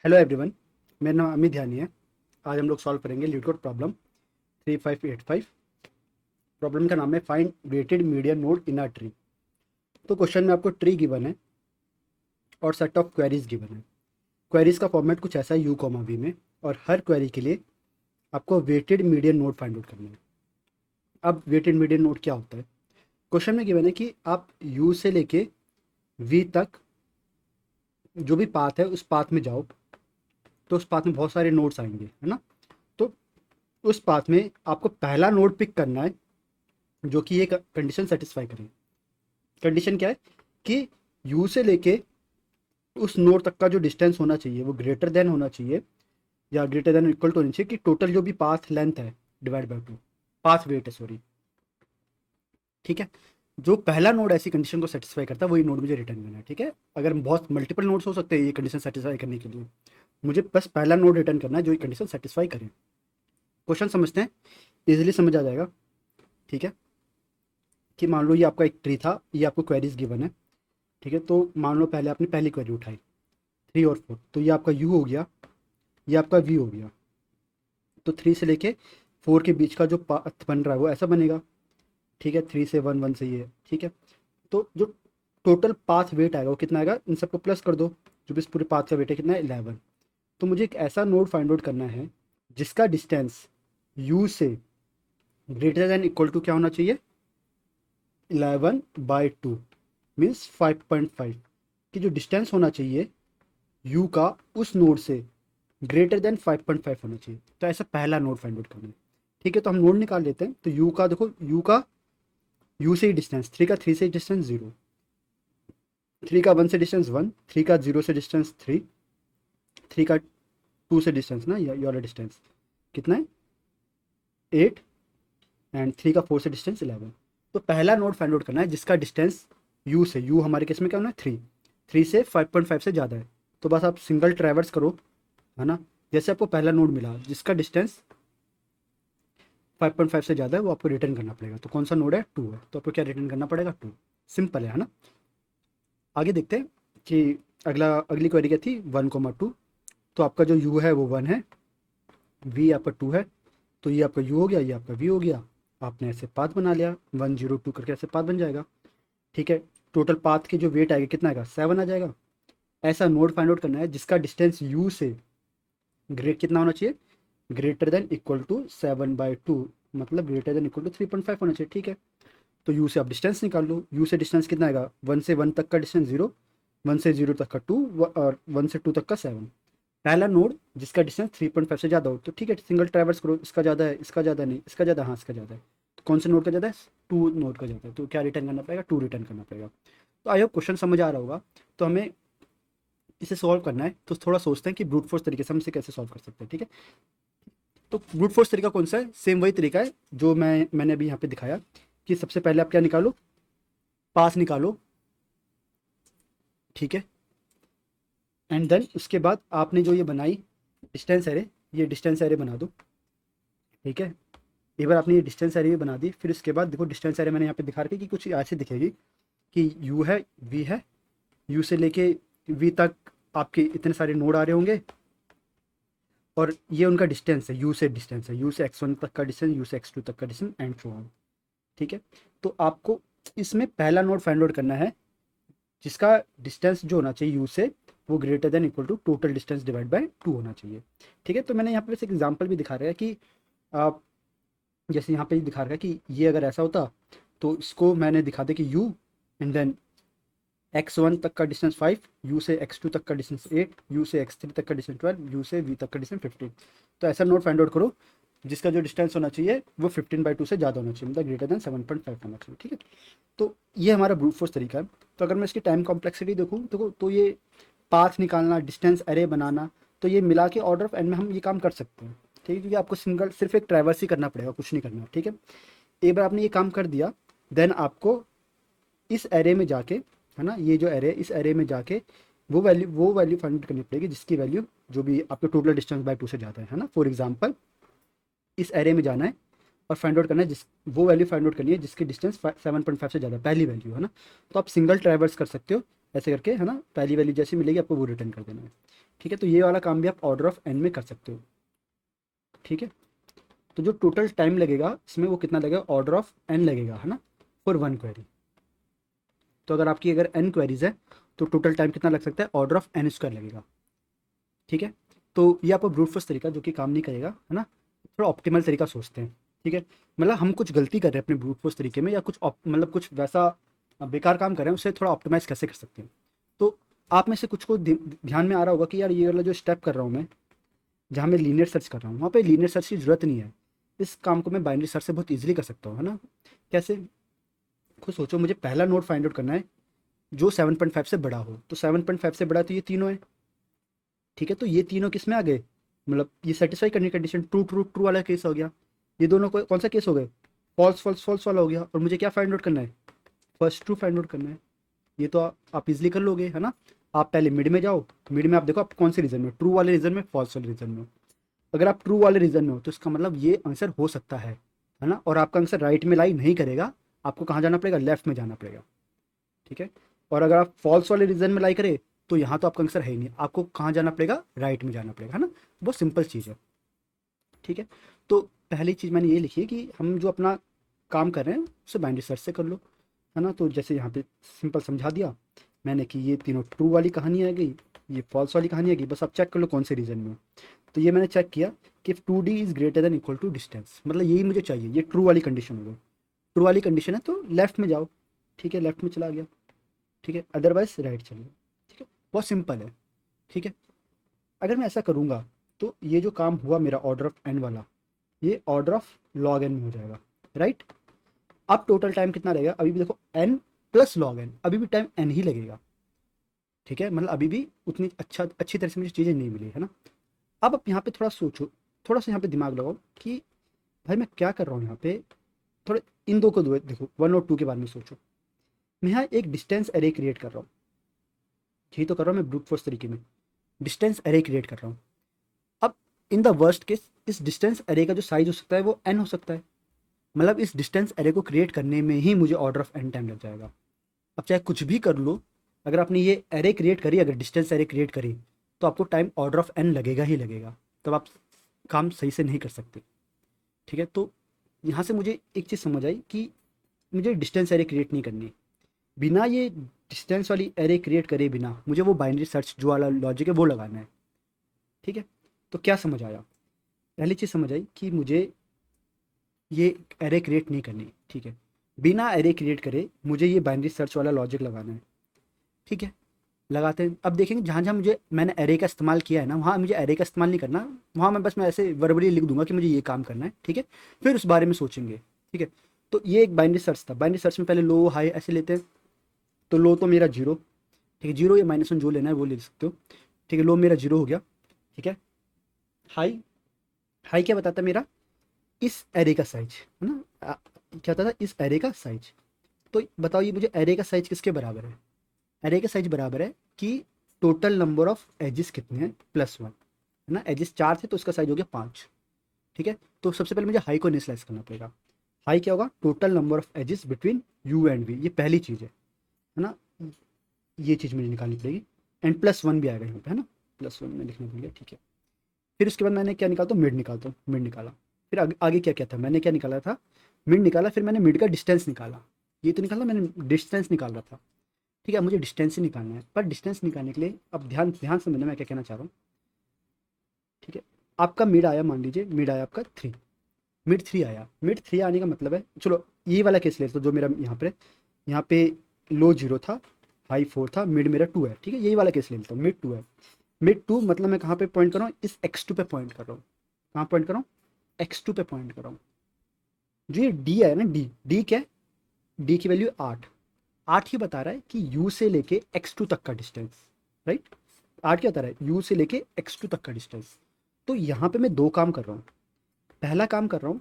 Hello everyone. मेरा नाम अमित ध्यानी है। आज हम लोग सॉल्व करेंगे लीडकोड प्रॉब्लम 3585। प्रॉब्लम का नाम है find weighted median node in a tree. तो क्वेश्चन में आपको ट्री गिवन है और सेट ऑफ क्वेरीज गिवन है। क्वेरीज का फॉर्मेट कुछ ऐसा है यू कॉमा वी में, और हर क्वेरी के लिए आपको weighted median node find out करना है। अब वेटेड मीडियन नोड क्या होता है? क्वेश्चन में गिवन है कि आप यू से लेके वी तक जो भी पाथ है उस पाथ में जाओ, तो उस पाथ में बहुत सारे नोड्स आएंगे, है ना। तो उस पाथ में आपको पहला नोड पिक करना है जो कि ये कंडीशन सेटिस्फाई करे। कंडीशन क्या है कि यू से लेके उस नोड तक का जो डिस्टेंस होना चाहिए वो ग्रेटर देन होना चाहिए, या ग्रेटर देन इक्वल टू होनी चाहिए कि टोटल जो भी पाथ लेंथ है divide by two, path weight है, सॉरी। ठीक है। जो पहला नोड ऐसी कंडीशन को सेटिस्फाई करता है वही नोड मुझे रिटर्न करना है। ठीक है। अगर बहुत मल्टीपल नोड्स हो सकते हैं ये कंडीशन सेटिस्फाई करने के लिए, मुझे बस पहला नोड रिटर्न करना है जो ये कंडीशन सेटिस्फाई करे। क्वेश्चन समझते हैं, इजीली समझ आ जाएगा। ठीक है। कि मान लो ये आपका एक ट्री था, ये आपको क्वेरीज गिवन है। ठीक है। तो मान लो पहले आपने पहली क्वेरी उठाई 3 और 4, तो ये आपका यू हो गया, ये आपका वी हो गया। तो 3 से लेके 4 के बीच का जो पाथ बन रहा है वो ऐसा बनेगा। ठीक है। 3 से 1, 1 से ये। ठीक है। तो जो टोटल पाथ वेट आएगा वो कितना आएगा, इन सबको प्लस कर दो। जो भी इस पूरे पाथ का वेट है कितना है, 11। तो मुझे एक ऐसा नोड फाइंड आउट करना है जिसका डिस्टेंस यू से ग्रेटर देन इक्वल टू क्या होना चाहिए, 11/2, मीन्स 5.5 कि जो डिस्टेंस होना चाहिए यू का उस नोड से ग्रेटर देन 5.5 होना चाहिए। तो ऐसा पहला नोड फाइंड आउट करना है। ठीक है। तो हम नोड निकाल लेते हैं। तो यू का देखो, यू से ही डिस्टेंस 3 का, 3 से डिस्टेंस 0, 3 का 1 से डिस्टेंस 1, 3 का 0 से डिस्टेंस 3, 3 का 2 से डिस्टेंस ना, ये वाला डिस्टेंस कितना है 8, एंड 3 का 4 से डिस्टेंस 11। तो पहला नोड फाइंड आउट करना है जिसका डिस्टेंस यू से, यू हमारे केस में क्या होना है 3, 3 से 5.5 से ज़्यादा है। तो बस आप सिंगल ट्रैवर्स करो, है ना। जैसे आपको पहला नोड मिला जिसका डिस्टेंस 5.5 से ज़्यादा है वो आपको रिटर्न करना पड़ेगा। तो कौन सा नोड है, 2 है, तो आपको क्या रिटर्न करना पड़ेगा, 2। सिंपल है ना। आगे देखते हैं कि अगली क्वेरी क्या थी, 1,2। तो आपका जो यू है वो 1 है, वी आपका 2 है। तो ये आपका यू हो गया, ये आपका वी हो गया। आपने ऐसे पाथ बना लिया, 1,0,2 करके ऐसे पाथ बन जाएगा। ठीक है। टोटल पाथ के जो वेट आएगा कितना आएगा, 7 आ जाएगा। ऐसा नोड फाइंड आउट करना है जिसका डिस्टेंस यू से ग्रेट कितना होना चाहिए, ग्रेटर देन इक्वल टू 7/2, मतलब ग्रेटर देन इक्वल टू 3.5 होना चाहिए। ठीक है। तो यू से आप डिस्टेंस निकाल लो। यू से डिस्टेंस कितना आएगा, 1 से 1 तक का डिस्टेंस 0, 1 से 0 तक का 2, और 1 से 2 तक का 7। पहला नोड जिसका डिस्टेंस 3.5 से ज़्यादा हो, तो ठीक है सिंगल ट्रैवर्स करो। इसका ज़्यादा है, इसका ज़्यादा नहीं, इसका ज़्यादा, हाँ इसका ज़्यादा है। तो कौन से नोड का ज़्यादा है, 2 नोड का ज़्यादा है। तो क्या रिटर्न करना पड़ेगा, 2 रिटर्न करना पड़ेगा। तो आई होप क्वेश्चन समझ आ रहा होगा। तो हमें इसे सॉल्व करना है, तो थोड़ा सोचते हैं कि ब्रूट फोर्स तरीके से हम इसे कैसे सॉल्व कर सकते हैं। ठीक है। तो ब्रूट फोर्स तरीका कौन सा है, सेम वही तरीका है जो मैंने अभी यहाँ पे दिखाया। कि सबसे पहले आप क्या निकालो, पास निकालो। ठीक है। एंड देन उसके बाद आपने जो ये बनाई डिस्टेंस एरे, ये डिस्टेंस एरे बना दो। ठीक है। एक बार आपने ये डिस्टेंस एरे भी बना दी, फिर उसके बाद देखो डिस्टेंस एरे मैंने यहाँ पे दिखा रखी कि कुछ ऐसे दिखेगी कि यू है, वी है, यू से लेके वी तक आपके इतने सारे नोड आ रहे होंगे, और ये उनका डिस्टेंस है, यू से डिस्टेंस है, यू से x1 तक का डिस्टेंस, यू से x2 तक का डिस्टेंस, एंड सो ऑन। ठीक है। तो आपको इसमें पहला नोड फाइंड आउट करना है जिसका डिस्टेंस जो होना चाहिए यू से वो greater than equal to total distance divide by 2 होना चाहिए। ठीक है। तो मैंने यहाँ पे एक एग्जांपल भी दिखा रहा है कि आप जैसे यहाँ पे दिखा रहा है कि ये अगर ऐसा होता तो इसको मैंने दिखा दे कि यू एंड देन x1 तक का डिस्टेंस 5, यू से x2 तक का डिस्टेंस 8, यू से x3 तक का डिस्टेंस 12, यू से v तक का डिस्टेंस 15। तो ऐसा नोड फाइंड आउट करो जिसका जो डिस्टेंस होना चाहिए वो 15/2 से ज़्यादा होना चाहिए, मतलब ग्रेटर देन 7.5 होना चाहिए। ठीक है। तो ये हमारा ब्रूट फोर्स तरीका है। तो अगर मैं इसकी टाइम कॉम्प्लेक्सिटी देखूँ तो ये पाथ निकालना, डिस्टेंस अरे बनाना, तो ये मिला के ऑर्डर ऑफ एन में हम ये काम कर सकते हैं। ठीक है। क्योंकि आपको सिंगल सिर्फ एक ट्रैवर्स ही करना पड़ेगा, कुछ नहीं करना। ठीक है। एक बार आपने ये काम कर दिया, देन आपको इस एरे में जाके, है ना, ये जो एरे, इस एरे में जाके वो वैल्यू फाइंड करनी पड़ेगी जिसकी वैल्यू जो भी आपके टोटल डिस्टेंस बाय 2 से ज़्यादा है ना। फॉर एग्जांपल इस एरे में जाना है और फाइंड आउट करना है वो वैल्यू फाइंड आउट करनी है जिसकी डिस्टेंस 7.5 से ज़्यादा, पहली वैल्यू है ना। तो आप सिंगल ट्रैवर्स कर सकते हो ऐसे करके, है ना, पहली वैल्यू जैसी मिलेगी आपको वो रिटर्न कर देना है। ठीक है, तो ये वाला काम भी आप ऑर्डर ऑफ एन में कर सकते हो। ठीक है, तो जो टोटल टाइम लगेगा इसमें वो कितना लगेगा, ऑर्डर ऑफ एन लगेगा, है ना, फॉर वन क्वेरी। तो अगर आपकी अगर एन क्वेरीज है तो टोटल टाइम कितना लग सकता है, ऑर्डर ऑफ एन स्क्वायर लगेगा। ठीक है, तो ये आपको ब्रूट फोर्स तरीका जो कि काम नहीं करेगा, है ना, थोड़ा ऑप्टिमल तरीका सोचते हैं। ठीक है, मतलब हम कुछ गलती कर रहे हैं अपने ब्रूट फोर्स तरीके में, या कुछ मतलब कुछ वैसा बेकार काम कर रहे हैं, उसे थोड़ा ऑप्टिमाइज कैसे कर सकते हैं। तो आप में से कुछ को ध्यान में आ रहा होगा कि यार ये वाला जो स्टेप कर रहा हूँ मैं, जहाँ मैं लीनियर सर्च कर रहा हूँ, वहाँ पे लीनियर सर्च की जरूरत नहीं है। इस काम को मैं बाइनरी सर्च से बहुत ईजिली कर सकता हूँ, है ना। कैसे, खुद सोचो, मुझे पहला नोड फाइंड आउट करना है जो 7.5 से बड़ा हो। तो 7.5 से बड़ा तो ये तीनों है। ठीक है, तो ये तीनों किस में आ गए, मतलब ये सेटिस्फाई करने की कंडीशन, ट्रू ट्रू ट्रू वाला केस हो गया। ये दोनों कौन सा केस हो गए, फॉल्स फॉल्स फॉल्स वाला हो गया। और मुझे क्या फाइंड आउट करना है, फर्स्ट ट्रू फाइंड आउट करना है। ये तो आप इजिली कर लोगे, है ना। आप पहले मिड में जाओ, मिड में आप देखो आप कौन से रीजन में, ट्रू वाले रीजन में, फॉल्स वाले रीजन में। अगर आप ट्रू वाले रीजन में हो तो इसका मतलब ये आंसर हो सकता है ना। और आपका आंसर राइट में लाई नहीं करेगा, आपको कहाँ जाना पड़ेगा, लेफ्ट में जाना पड़ेगा। ठीक है, और अगर आप फॉल्स वाले रीजन में लाई करें तो यहाँ तो आपका आंसर है ही नहीं, आपको कहाँ जाना पड़ेगा, राइट में जाना पड़ेगा, है ना। बहुत सिंपल चीज़ है। ठीक है, तो पहली चीज़ मैंने ये लिखी है कि हम जो अपना काम कर रहे हैं उसे बाइनरी सर्च से कर लो, है ना। तो जैसे यहाँ पे सिंपल समझा दिया मैंने कि ये तीनों ट्रू वाली कहानी आ गई, ये फॉल्स वाली कहानी आ गई, बस आप चेक कर लो कौन से रीजन में हो। तो ये मैंने चेक किया कि 2D is greater than equal to distance, मतलब यही मुझे चाहिए, ये ट्रू वाली कंडीशन हो गई। ट्रू वाली कंडीशन है तो लेफ्ट में जाओ। ठीक है, लेफ्ट में चला गया। ठीक है, अदरवाइज राइट चलिए। ठीक है, बहुत सिंपल है। ठीक है, अगर मैं ऐसा करूँगा तो ये जो काम हुआ मेरा ऑर्डर ऑफ एन वाला, ये ऑर्डर ऑफ लॉग एन में हो जाएगा, राइट। अब टोटल टाइम कितना रहेगा, अभी भी देखो एन प्लस लॉग एन, अभी भी टाइम एन ही लगेगा। ठीक है, मतलब अभी भी उतनी अच्छी तरह से मुझे चीज़ें नहीं मिली, है ना। अब आप यहाँ पे थोड़ा सोचो, थोड़ा सा यहाँ पे दिमाग लगाओ कि भाई मैं क्या कर रहा हूँ यहाँ पे। थोड़े इन दो को दो देखो, 1 और 2 के बारे में सोचो। मैं यहाँ एक डिस्टेंस एरे क्रिएट कर रहा हूँ, यही तो कर रहा हूँ मैं ब्रूट फोर्स तरीके में, डिस्टेंस एरे क्रिएट कर रहा हूँ। अब इन द वर्स्ट केस इस डिस्टेंस एरे का जो साइज हो सकता है वो एन हो सकता है, मतलब इस डिस्टेंस एरे को क्रिएट करने में ही मुझे ऑर्डर ऑफ एन टाइम लग जाएगा। अब चाहे कुछ भी कर लो, अगर आपने ये एरे क्रिएट करी, अगर डिस्टेंस एरे क्रिएट करी, तो आपको टाइम ऑर्डर ऑफ एन लगेगा ही लगेगा, तब आप काम सही से नहीं कर सकते। ठीक है, तो यहाँ से मुझे एक चीज़ समझ आई कि मुझे डिस्टेंस एरे क्रिएट नहीं करनी, बिना ये डिस्टेंस वाली एरे क्रिएट करे बिना मुझे वो बाइनरी सर्च जो वाला लॉजिक है वो लगाना है। ठीक है, तो क्या समझ आया, पहली चीज़ समझ आई कि मुझे ये एरे क्रिएट नहीं करनी। ठीक है, बिना एरे क्रिएट करे मुझे ये बाइनरी सर्च वाला लॉजिक लगाना है। ठीक है, लगाते हैं। अब देखेंगे जहाँ जहाँ मुझे मैंने एरे का इस्तेमाल किया है ना, वहाँ मुझे एरे का इस्तेमाल नहीं करना, वहाँ मैं ऐसे वर्बली लिख दूंगा कि मुझे ये काम करना है। ठीक है, फिर उस बारे में सोचेंगे। ठीक है, तो ये एक बाइनरी सर्च था। बाइनरी सर्च में पहले लो हाई ऐसे लेते हैं, तो लो तो मेरा जीरो। ठीक है, जीरो या -1 जो लेना है वो ले सकते हो। ठीक है, लो मेरा जीरो हो गया। ठीक है, हाई, हाई क्या बताता है मेरा, इस एरे का साइज, है ना। क्या बताता है, इस एरे का साइज। तो बताओ ये मुझे एरे का साइज किसके बराबर है, एरे का साइज बराबर है कि टोटल नंबर ऑफ एजेस कितने हैं +1, है ना। एजेस 4 थे तो उसका साइज हो गया 5। ठीक है, तो सबसे पहले मुझे हाई को इनिशियलाइज करना पड़ेगा। हाई क्या होगा, total number of edges between u and v, ये पहली चीज़ है ना। ये चीज़ मुझे निकालनी पड़ेगी, एंड +1 भी आएगा यहाँ पे, है ना, +1 में लिखना पड़ेगा। ठीक है, फिर उसके बाद मैंने क्या निकालता हूँ, मिड निकालता हूँ, मिड निकाला। फिर आगे क्या क्या था, मैंने क्या निकाला था, मिड निकाला। फिर मैंने मिड का डिस्टेंस निकाला, ये तो निकाला मैंने, डिस्टेंस निकाल रहा था। ठीक है, मुझे डिस्टेंस ही निकालना है, पर डिस्टेंस निकालने के लिए अब ध्यान ध्यान समझना मैं क्या कहना चाह रहा हूँ। ठीक है, आपका मिड आया, मान लीजिए मिड आया आपका 3, मिड 3 आया। मिड 3 आने का मतलब है, चलो ये वाला केस ले तो जो मेरा यहाँ पे लो 0 था, हाई 4 था, मिड मेरा 2 है। ठीक है, यही वाला केस ले लेता हूँ, मिड 2 है। मिड 2 मतलब मैं कहाँ पे पॉइंट कर रहा हूँ, इस x2 पे पॉइंट कर रहा हूँ। कहाँ पॉइंट कर रहा हूँ, x2 पे पॉइंट कर रहा हूँ। जो ये डी है ना, डी डी क्या है, डी की वैल्यू 8, 8 ही बता रहा है कि u से लेके x2 तक का डिस्टेंस, राइट। 8 क्या बता रहा है, u से लेके x2 तक का डिस्टेंस। तो यहाँ पे मैं दो काम कर रहा हूँ। पहला काम कर रहा हूँ,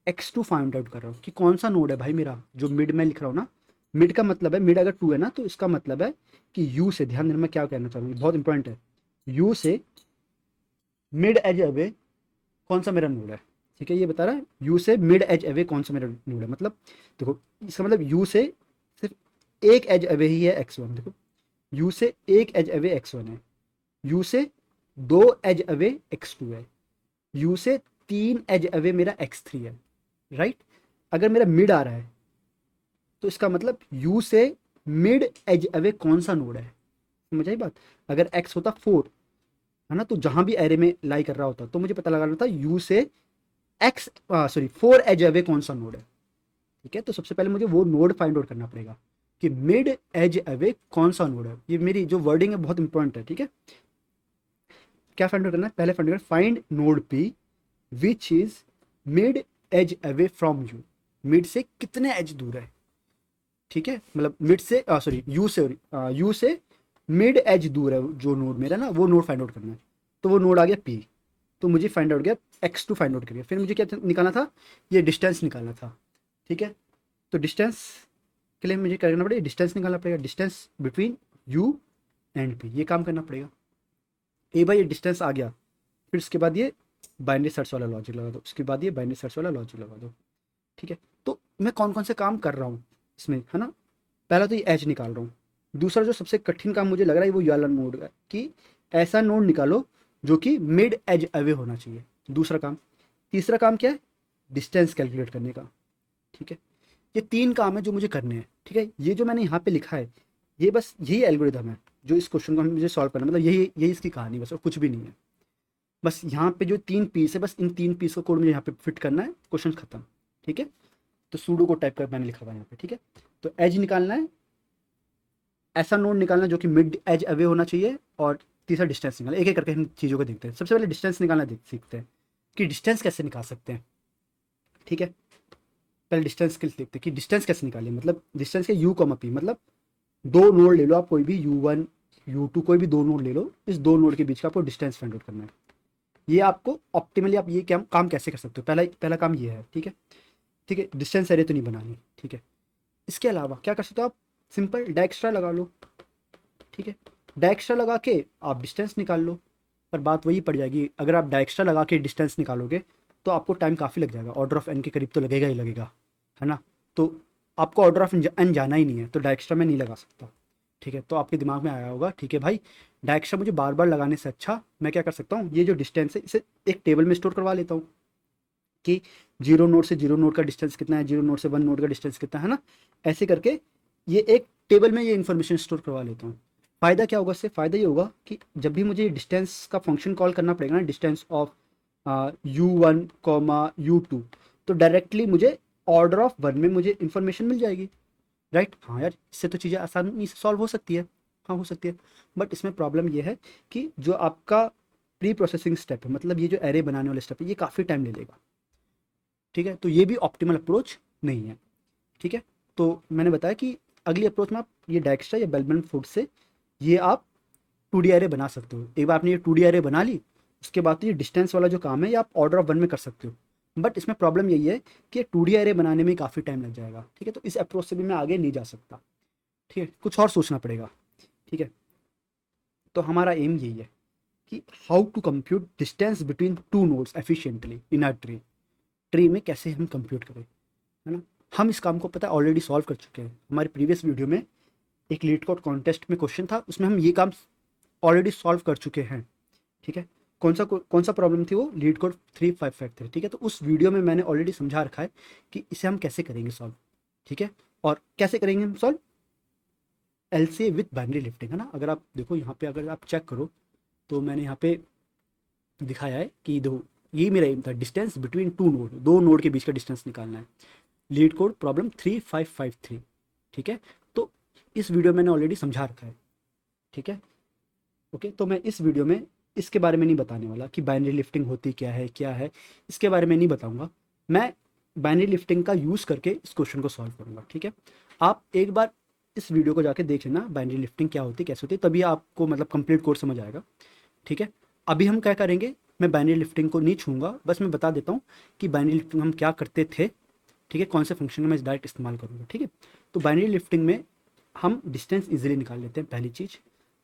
x2 फाइंड आउट कर रहा हूँ कि कौन सा नोड है भाई मेरा, जो मिड में लिख रहा हूँ ना। मिड का मतलब है, मिड अगर 2 है ना तो इसका मतलब है कि u से, ध्यान देना मैं क्या कहना चाह रहा हूँ, बहुत इंपॉर्टेंट है। u से मिड एज अवे कौन सा मेरा नोड है, ठीक है, ये बता रहा है यू से मिड एज अवे कौन सा मेरा नोड है। मतलब देखो इसका मतलब यू से सिर्फ एक एज अवे ही है x1। देखो यू से एक एज अवे x1 है, यू से दो एज अवे x2 है, यू से तीन एज अवे मेरा x3 है, राइट। अगर मेरा मिड आ रहा है तो इसका मतलब यू से मिड एज अवे कौन सा नोड है, समझ आई बात। अगर x होता 4 है ना, तो जहां भी एरे में लाई कर रहा होता तो मुझे पता लगाना था यू से एक्स सॉरी 4 एज अवे कौन सा नोड है। ठीक है, तो सबसे पहले मुझे वो नोड फाइंड आउट करना पड़ेगा कि मिड एज अवे कौन सा नोड है। ये मेरी जो वर्डिंग है बहुत इंपॉर्टेंट है। ठीक है, क्या फाइंड आउट करना है, पहले फाइंड करना find node P which is mid age away from you. Mid से कितने एज दूर है। ठीक है, मतलब मिड से सॉरी यू से मिड एज दूर है जो नोड मेरा ना, वो नोड फाइंड आउट करना है। तो वो नोड आ गया पी, तो मुझे फाइंड आउट गया x2 फाइंड आउट कर गया। फिर मुझे क्या निकालना था, ये डिस्टेंस निकालना था। ठीक है, तो डिस्टेंस के लिए मुझे करना पड़ेगा, डिस्टेंस निकालना पड़ेगा, distance between u and P, ये काम करना पड़ेगा। एक बार ये डिस्टेंस आ गया, फिर उसके बाद ये बाइनरी सर्च वाला लॉजिक लगा दो, उसके बाद ये बाइनरी सर्च वाला लॉजिक लगा दो। ठीक है, तो मैं कौन कौन से काम कर रहा हूँ इसमें, है ना। पहला तो ये एज निकाल रहा हूँ। दूसरा जो सबसे कठिन काम मुझे लग रहा है वो ये वाला नोड है कि ऐसा नोड निकालो जो कि मिड एज अवे होना चाहिए, दूसरा काम। तीसरा काम क्या है, डिस्टेंस कैलकुलेट करने का। ठीक है, ये तीन काम है जो मुझे करने हैं। ठीक है, ये जो मैंने यहाँ पे लिखा है ये बस यही एल्गोरिथम है जो इस क्वेश्चन को मुझे सॉल्व करना है। मतलब यही यही इसकी कहानी बस, और कुछ भी नहीं है। बस यहाँ पे जो तीन पीस है, बस इन तीन पीस का कोड मुझे यहाँ पे फिट करना है, क्वेश्चन खत्म। ठीक है, तो सूडो को टाइप कर मैंने लिखा हुआ है यहाँ पे। ठीक है, तो एज निकालना है, ऐसा नोड निकालना है जो कि मिड एज अवे होना चाहिए, और तीसरा डिस्टेंस निकालना। एक एक करके हम चीज़ों को देखते हैं। सबसे पहले डिस्टेंस निकालना सीखते हैं कि डिस्टेंस कैसे निकाल सकते हैं। ठीक है, पहले डिस्टेंस के लिए देखते हैं कि डिस्टेंस कैसे निकालें। मतलब डिस्टेंस के यू कॉमा पी, मतलब दो नोड ले लो आप, कोई भी u1 u2 कोई भी दो नोड ले लो, इस दो नोड के बीच का आपको डिस्टेंस फाइंड आउट करना है। ये आपको ऑप्टिमली आप ये काम कैसे कर सकते हो, पहला पहला काम ये है। ठीक है, ठीक है, डिस्टेंस एरे तो नहीं बनानी। ठीक है, इसके अलावा क्या कर सकते हो आप, सिंपल डायक्स्ट्रा लगा लो। ठीक है, डायक्स्ट्रा लगा के आप डिस्टेंस निकाल लो। पर बात वही पड़ जाएगी, अगर आप डायक्स्ट्रा लगा के डिस्टेंस निकालोगे तो आपको टाइम काफ़ी लग जाएगा, ऑर्डर ऑफ एन के करीब तो लगेगा ही लगेगा, है ना। तो आपको ऑर्डर ऑफ एन जाना ही नहीं है, तो डायक्स्ट्रा में नहीं लगा सकता। ठीक है, तो आपके दिमाग में आया होगा, ठीक है भाई, डायक्स्ट्रा मुझे बार बार लगाने से अच्छा मैं क्या कर सकता हूँ, ये जो डिस्टेंस है इसे एक टेबल में स्टोर करवा लेता हूँ कि जीरो नोड से जीरो नोड का डिस्टेंस कितना है, जीरो नोड से वन नोड का डिस्टेंस कितना है ना। ऐसे करके ये एक टेबल में ये इन्फॉर्मेशन स्टोर करवा लेता हूँ। फ़ायदा क्या होगा इससे, फ़ायदा ये होगा कि जब भी मुझे डिस्टेंस का फंक्शन कॉल करना पड़ेगा ना, distance of u1 comma u2, तो डायरेक्टली मुझे ऑर्डर ऑफ वन में मुझे इन्फॉर्मेशन मिल जाएगी, राइट। हाँ यार, इससे तो चीज़ें आसानी से सॉल्व हो सकती है। हाँ हो सकती है, बट इसमें प्रॉब्लम ये है कि जो आपका प्री प्रोसेसिंग स्टेप है, मतलब ये जो एरे बनाने वाला स्टेप है, ये काफ़ी टाइम ले लेगा। ठीक है, तो ये भी ऑप्टिमल अप्रोच नहीं है। ठीक है, तो मैंने बताया कि अगली अप्रोच में आप ये डायक्स्ट्रा या बेलमैन फूड से ये आप 2D एरे बना सकते हो। एक बार आपने ये 2D एरे बना ली, उसके बाद तो ये डिस्टेंस वाला जो काम है ये आप ऑर्डर ऑफ वन में कर सकते हो। बट इसमें प्रॉब्लम यही है कि 2D एरे बनाने में काफ़ी टाइम लग जाएगा। ठीक है, तो इस अप्रोच से भी मैं आगे नहीं जा सकता। ठीक है, कुछ और सोचना पड़ेगा। ठीक है, तो हमारा एम यही है कि how to compute distance between two nodes efficiently in a tree. Tree में कैसे हम कंप्यूट करें, है ना। हम इस काम को पता है ऑलरेडी सॉल्व कर चुके हैं। हमारे प्रीवियस वीडियो में एक लीड कोड कॉन्टेस्ट में क्वेश्चन था, उसमें हम ये काम ऑलरेडी सॉल्व कर चुके हैं। ठीक है, कौन सा प्रॉब्लम थी वो, लीड कोड 3553। ठीक है, तो उस वीडियो में मैंने ऑलरेडी समझा रखा है कि इसे हम कैसे करेंगे सॉल्व। ठीक है, और कैसे करेंगे हम solve, LCA with binary lifting, है ना। अगर आप देखो यहाँ पे, अगर आप चेक करो तो मैंने यहाँ पे दिखाया है कि दो, यही मेरा एम था, डिस्टेंस बिटवीन टू नोड, दो नोड के बीच का डिस्टेंस निकालना है। Leet code problem 3553। ठीक है, तो इस वीडियो में मैंने ऑलरेडी समझा रखा है। ठीक है, ओके, तो मैं इस वीडियो में इसके बारे में नहीं बताने वाला कि बाइनरी लिफ्टिंग होती क्या है, इसके बारे में नहीं बताऊंगा। मैं बाइनरी लिफ्टिंग का यूज़ करके इस क्वेश्चन को सॉल्व करूंगा। ठीक है, आप एक बार इस वीडियो को जाके देख लेना, बाइनरी लिफ्टिंग क्या होती है, कैसे होती है, तभी आपको मतलब कंप्लीट कोर्स समझ आएगा। ठीक है, अभी हम क्या करेंगे, मैं बाइनरी लिफ्टिंग को नहीं छूँगा, बस मैं बता देता हूँ कि बाइनरी लिफ्टिंग हम क्या करते थे। ठीक है, कौन से फंक्शन में मैं डायरेक्ट इस्तेमाल करूँगा। ठीक है, तो बाइनरी लिफ्टिंग में हम डिस्टेंस इजीली निकाल लेते हैं, पहली चीज़।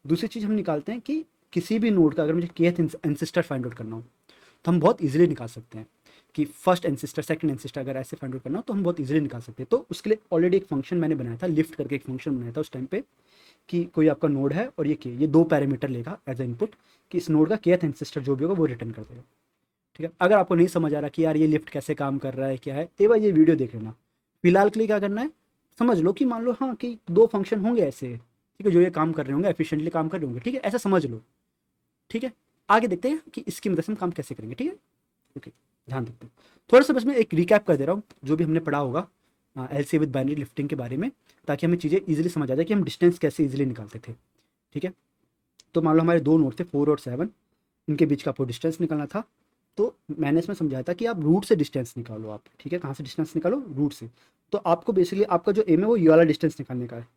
दूसरी चीज़ हम निकालते हैं कि किसी भी नोड का अगर मुझे kth एंसेस्टर फाइंड आउट करना हो तो हम बहुत इजीली निकाल सकते हैं। कि फर्स्ट एंसिस्टर सेकंड एंसिस्टर अगर ऐसे फाइंड आउट करना हो तो हम बहुत इजीली निकाल सकते हैं। तो उसके लिए ऑलरेडी एक फंक्शन मैंने बनाया था, लिफ्ट करके एक फंक्शन बनाया था उस टाइम पे, कि कोई आपका नोड है और ये 2 पैरामीटर लेगा एज ए इनपुट, कि इस नोड का kth एंसिस्टर जो भी होगा वो रिटर्न कर देगा। ठीक है, अगर आपको नहीं समझ आ रहा कि यार ये लिफ्ट कैसे काम कर रहा है क्या है, एक बार ये वीडियो देख लेना। फिलहाल के लिए क्या करना है, समझ लो कि मान लो हाँ कि 2 फंक्शन होंगे ऐसे, ठीक है, जो ये काम कर रहे होंगे, एफिशिएंटली काम कर रहे होंगे, ठीक है, ऐसा समझ लो। ठीक है, आगे देखते हैं कि इसकी मदद से हम काम कैसे करेंगे। ठीक है, ओके, ध्यान देखते हैं। थोड़ा सा बस मैं एक रिकैप कर दे रहा हूँ जो भी हमने पढ़ा होगा एलसी विद बाइनरी लिफ्टिंग के बारे में, ताकि हमें चीज़ें ईजिली समझ आ जाए कि हम डिस्टेंस कैसे ईजिली निकालते थे। ठीक है, तो मान लो हमारे 2 नोड थे 4 और 7, इनके बीच का आपको डिस्टेंस निकालना था। तो मैंने इसमें समझाया था कि आप रूट से डिस्टेंस निकालो आप। ठीक है, कहाँ से डिस्टेंस निकालो, रूट से। तो आपको बेसिकली आपका जो एम है वो ये वाला डिस्टेंस निकालने का है,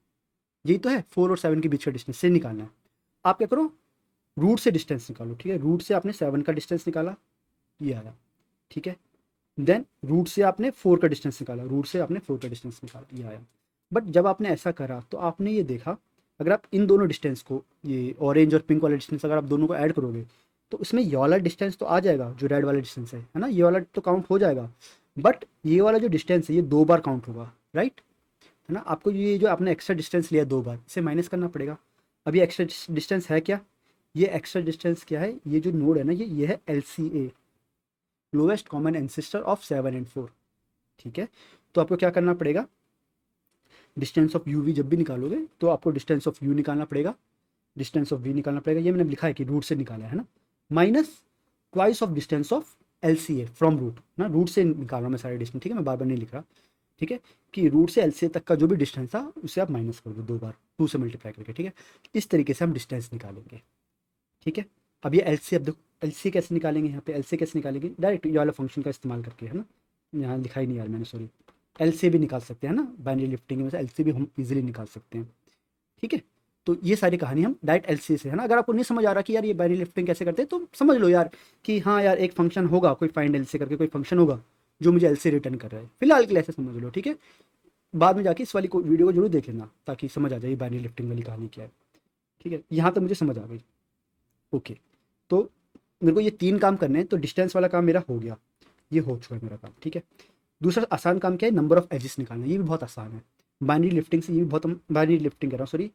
यही तो है 4 और 7 के बीच का डिस्टेंस से निकालना है। आप क्या करो, रूट से डिस्टेंस निकालो। ठीक है, रूट से आपने 7 का डिस्टेंस निकाला, ये आया। ठीक है, देन रूट से आपने 4 का डिस्टेंस निकाला, रूट से आपने 4 का डिस्टेंस निकाला, ये आया। बट जब आपने ऐसा करा तो आपने ये देखा, अगर आप इन दोनों डिस्टेंस को, ये ऑरेंज और पिंक वाला डिस्टेंस अगर आप दोनों को ऐड करोगे तो इसमें ये वाला डिस्टेंस तो आ जाएगा, जो रेड वाला डिस्टेंस है ना, ये वाला तो काउंट हो जाएगा। बट ये वाला जो डिस्टेंस है ये 2 बार काउंट होगा, राइट, है ना। आपको ये जो आपने एक्स्ट्रा डिस्टेंस लिया 2 बार, इसे माइनस करना पड़ेगा। अब ये एक्स्ट्रा डिस्टेंस है क्या, ये एक्स्ट्रा डिस्टेंस क्या है, ये जो नोड है ना ये है LCA, lowest common ancestor of 7 and 4। ठीक है, तो आपको क्या करना पड़ेगा, डिस्टेंस ऑफ UV जब भी निकालोगे तो आपको डिस्टेंस ऑफ U निकालना पड़ेगा, डिस्टेंस ऑफ V निकालना पड़ेगा, ये मैंने लिखा है कि रूट से निकाला है ना, minus twice of distance of LCA from root ना, रूट से निकाल रहा हूँ मैं सारे डिस्टेंस। ठीक है, मैं बार बार नहीं लिख रहा। ठीक है, कि रूट से LCA तक का जो भी डिस्टेंस था उसे आप माइनस कर दो 2 बार, 2 से मल्टीप्लाई करके। ठीक है, इस तरीके से हम डिस्टेंस निकालेंगे। ठीक है, अब ये LCA, अब देखो LCA कैसे निकालेंगे, यहाँ पे LCA कैसे निकालेंगे, डायरेक्ट ये वाला फंक्शन का इस्तेमाल करके, है ना, यहाँ लिखा ही नहीं यार मैंने, सॉरी। LCA भी निकाल सकते हैं ना, बाइनरी लिफ्टिंग में से LCA भी हम इजीली निकाल सकते हैं। ठीक है, तो ये सारी कहानी हम डायरेक्ट LCA से, है ना। अगर आपको नहीं समझ आ रहा कि यार ये बाइनरी लिफ्टिंग कैसे करते हैं तो समझ लो यार कि हाँ यार एक फंक्शन होगा, कोई फाइंड LCA करके कोई फंक्शन होगा जो मुझे LCA रिटर्न कर रहा है। फिलहाल के लिए ऐसे समझ लो। ठीक है, बाद में जाके इस वाली वीडियो को जरूर देख लेना ताकि समझ आ जाए बाइनरी लिफ्टिंग वाली कहानी क्या है। ठीक है, यहाँ तक मुझे समझ आ गई। ओके, तो मेरे को ये 3 काम करने हैं, तो डिस्टेंस वाला काम मेरा हो गया, ये हो चुका है मेरा काम। ठीक है, दूसरा आसान काम क्या है, नंबर ऑफ एजेस निकालना, ये भी बहुत आसान है। बाइनरी लिफ्टिंग से ये भी बहुत, हम बाइनरी लिफ्टिंग कर रहा हूँ सॉरी,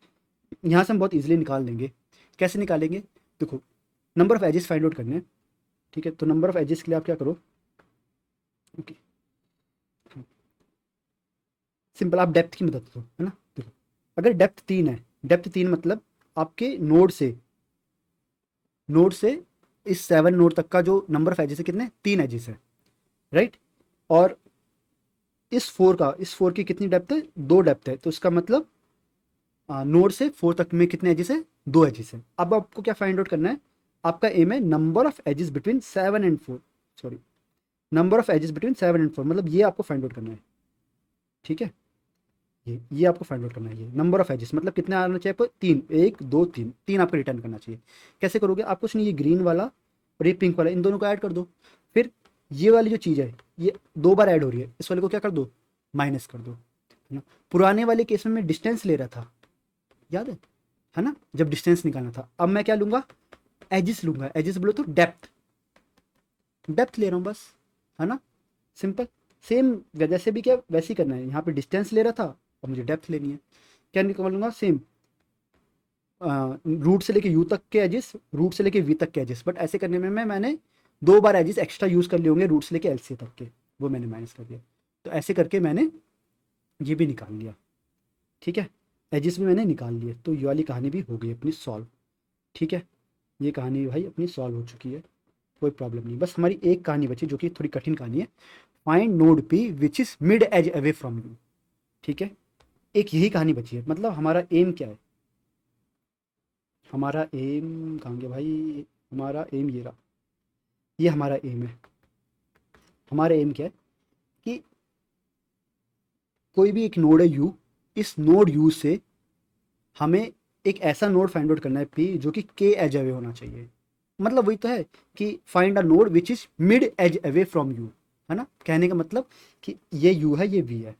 यहाँ से हम बहुत इजीली निकाल लेंगे। कैसे निकालेंगे, देखो number of edges find out करने हैं। ठीक है, तो नंबर ऑफ एजेस के लिए आप क्या करो, ओके, सिंपल, आप डेप्थ की मदद लो, है ना। देखो अगर डेप्थ 3 है, डेप्थ 3 मतलब आपके नोड से इस 7 नोड तक का जो नंबर ऑफ एजेस है कितने, 3 एजेस है, राइट। और इस 4 की कितनी डेप्थ है, 2 डेप्थ है, तो इसका मतलब नोड से 4 तक में कितने एजेस है, 2 एजेस है। अब आपको क्या फाइंड आउट करना है, आपका एम है number of edges between 7 and 4, sorry, number of edges between 7 and 4, मतलब ये आपको फाइंड आउट करना है। ठीक है, ये आपको फाइंड आउट करना है, ये नंबर ऑफ एजेस मतलब कितना आना चाहिए आपको, 3, 1 2 3, 3 आपको रिटर्न करना चाहिए। कैसे करोगे आप, कुछ नहीं, ये ग्रीन वाला और ये पिंक वाला, इन दोनों को ऐड कर दो। फिर ये वाली जो चीज़ है ये 2 बार ऐड हो रही है, इस वाले को क्या कर दो, माइनस कर दो, है ना। पुराने वाले केस में मैं डिस्टेंस ले रहा था, याद है ना, जब डिस्टेंस निकालना था। अब मैं क्या लूंगा, एजिस लूंगा, एजिस बोलो तो डेप्थ, डेप्थ ले रहा हूँ बस, है ना, सिंपल। सेम जैसे भी क्या वैसे ही करना है, यहाँ पे डिस्टेंस ले रहा था और मुझे डेप्थ लेनी है, क्या निकालूंगा, सेम रूट से लेके यू तक के एजिस, रूट से लेके वी तक के एजिस। बट ऐसे करने में मैंने 2 बार एजिस एक्स्ट्रा यूज़ कर लिए होंगे रूट से लेके LCA तक के, वो मैंने माइनस कर दिया। तो ऐसे करके मैंने ये भी निकाल लिया। ठीक है, एजिस भी मैंने निकाल लिए, तो ये वाली कहानी भी हो गई अपनी सॉल्व। ठीक है, ये कहानी भाई अपनी सॉल्व हो चुकी है, कोई प्रॉब्लम नहीं। बस हमारी एक कहानी बची जो कि थोड़ी कठिन कहानी है, find node P which is mid age away from you. ठीक है, एक यही कहानी बची है, मतलब हमारा एम क्या है, हमारा एम कहाँ गया भाई, हमारा एम ये रहा, ये हमारा एम है। हमारा एम क्या है कि कोई भी एक नोड है U, इस नोड U से हमें एक ऐसा नोड फाइंड आउट करना है P जो कि K एज अवे होना चाहिए। मतलब वही तो है कि find a node which is mid age away from you, है ना। कहने का मतलब कि ये U है ये V है।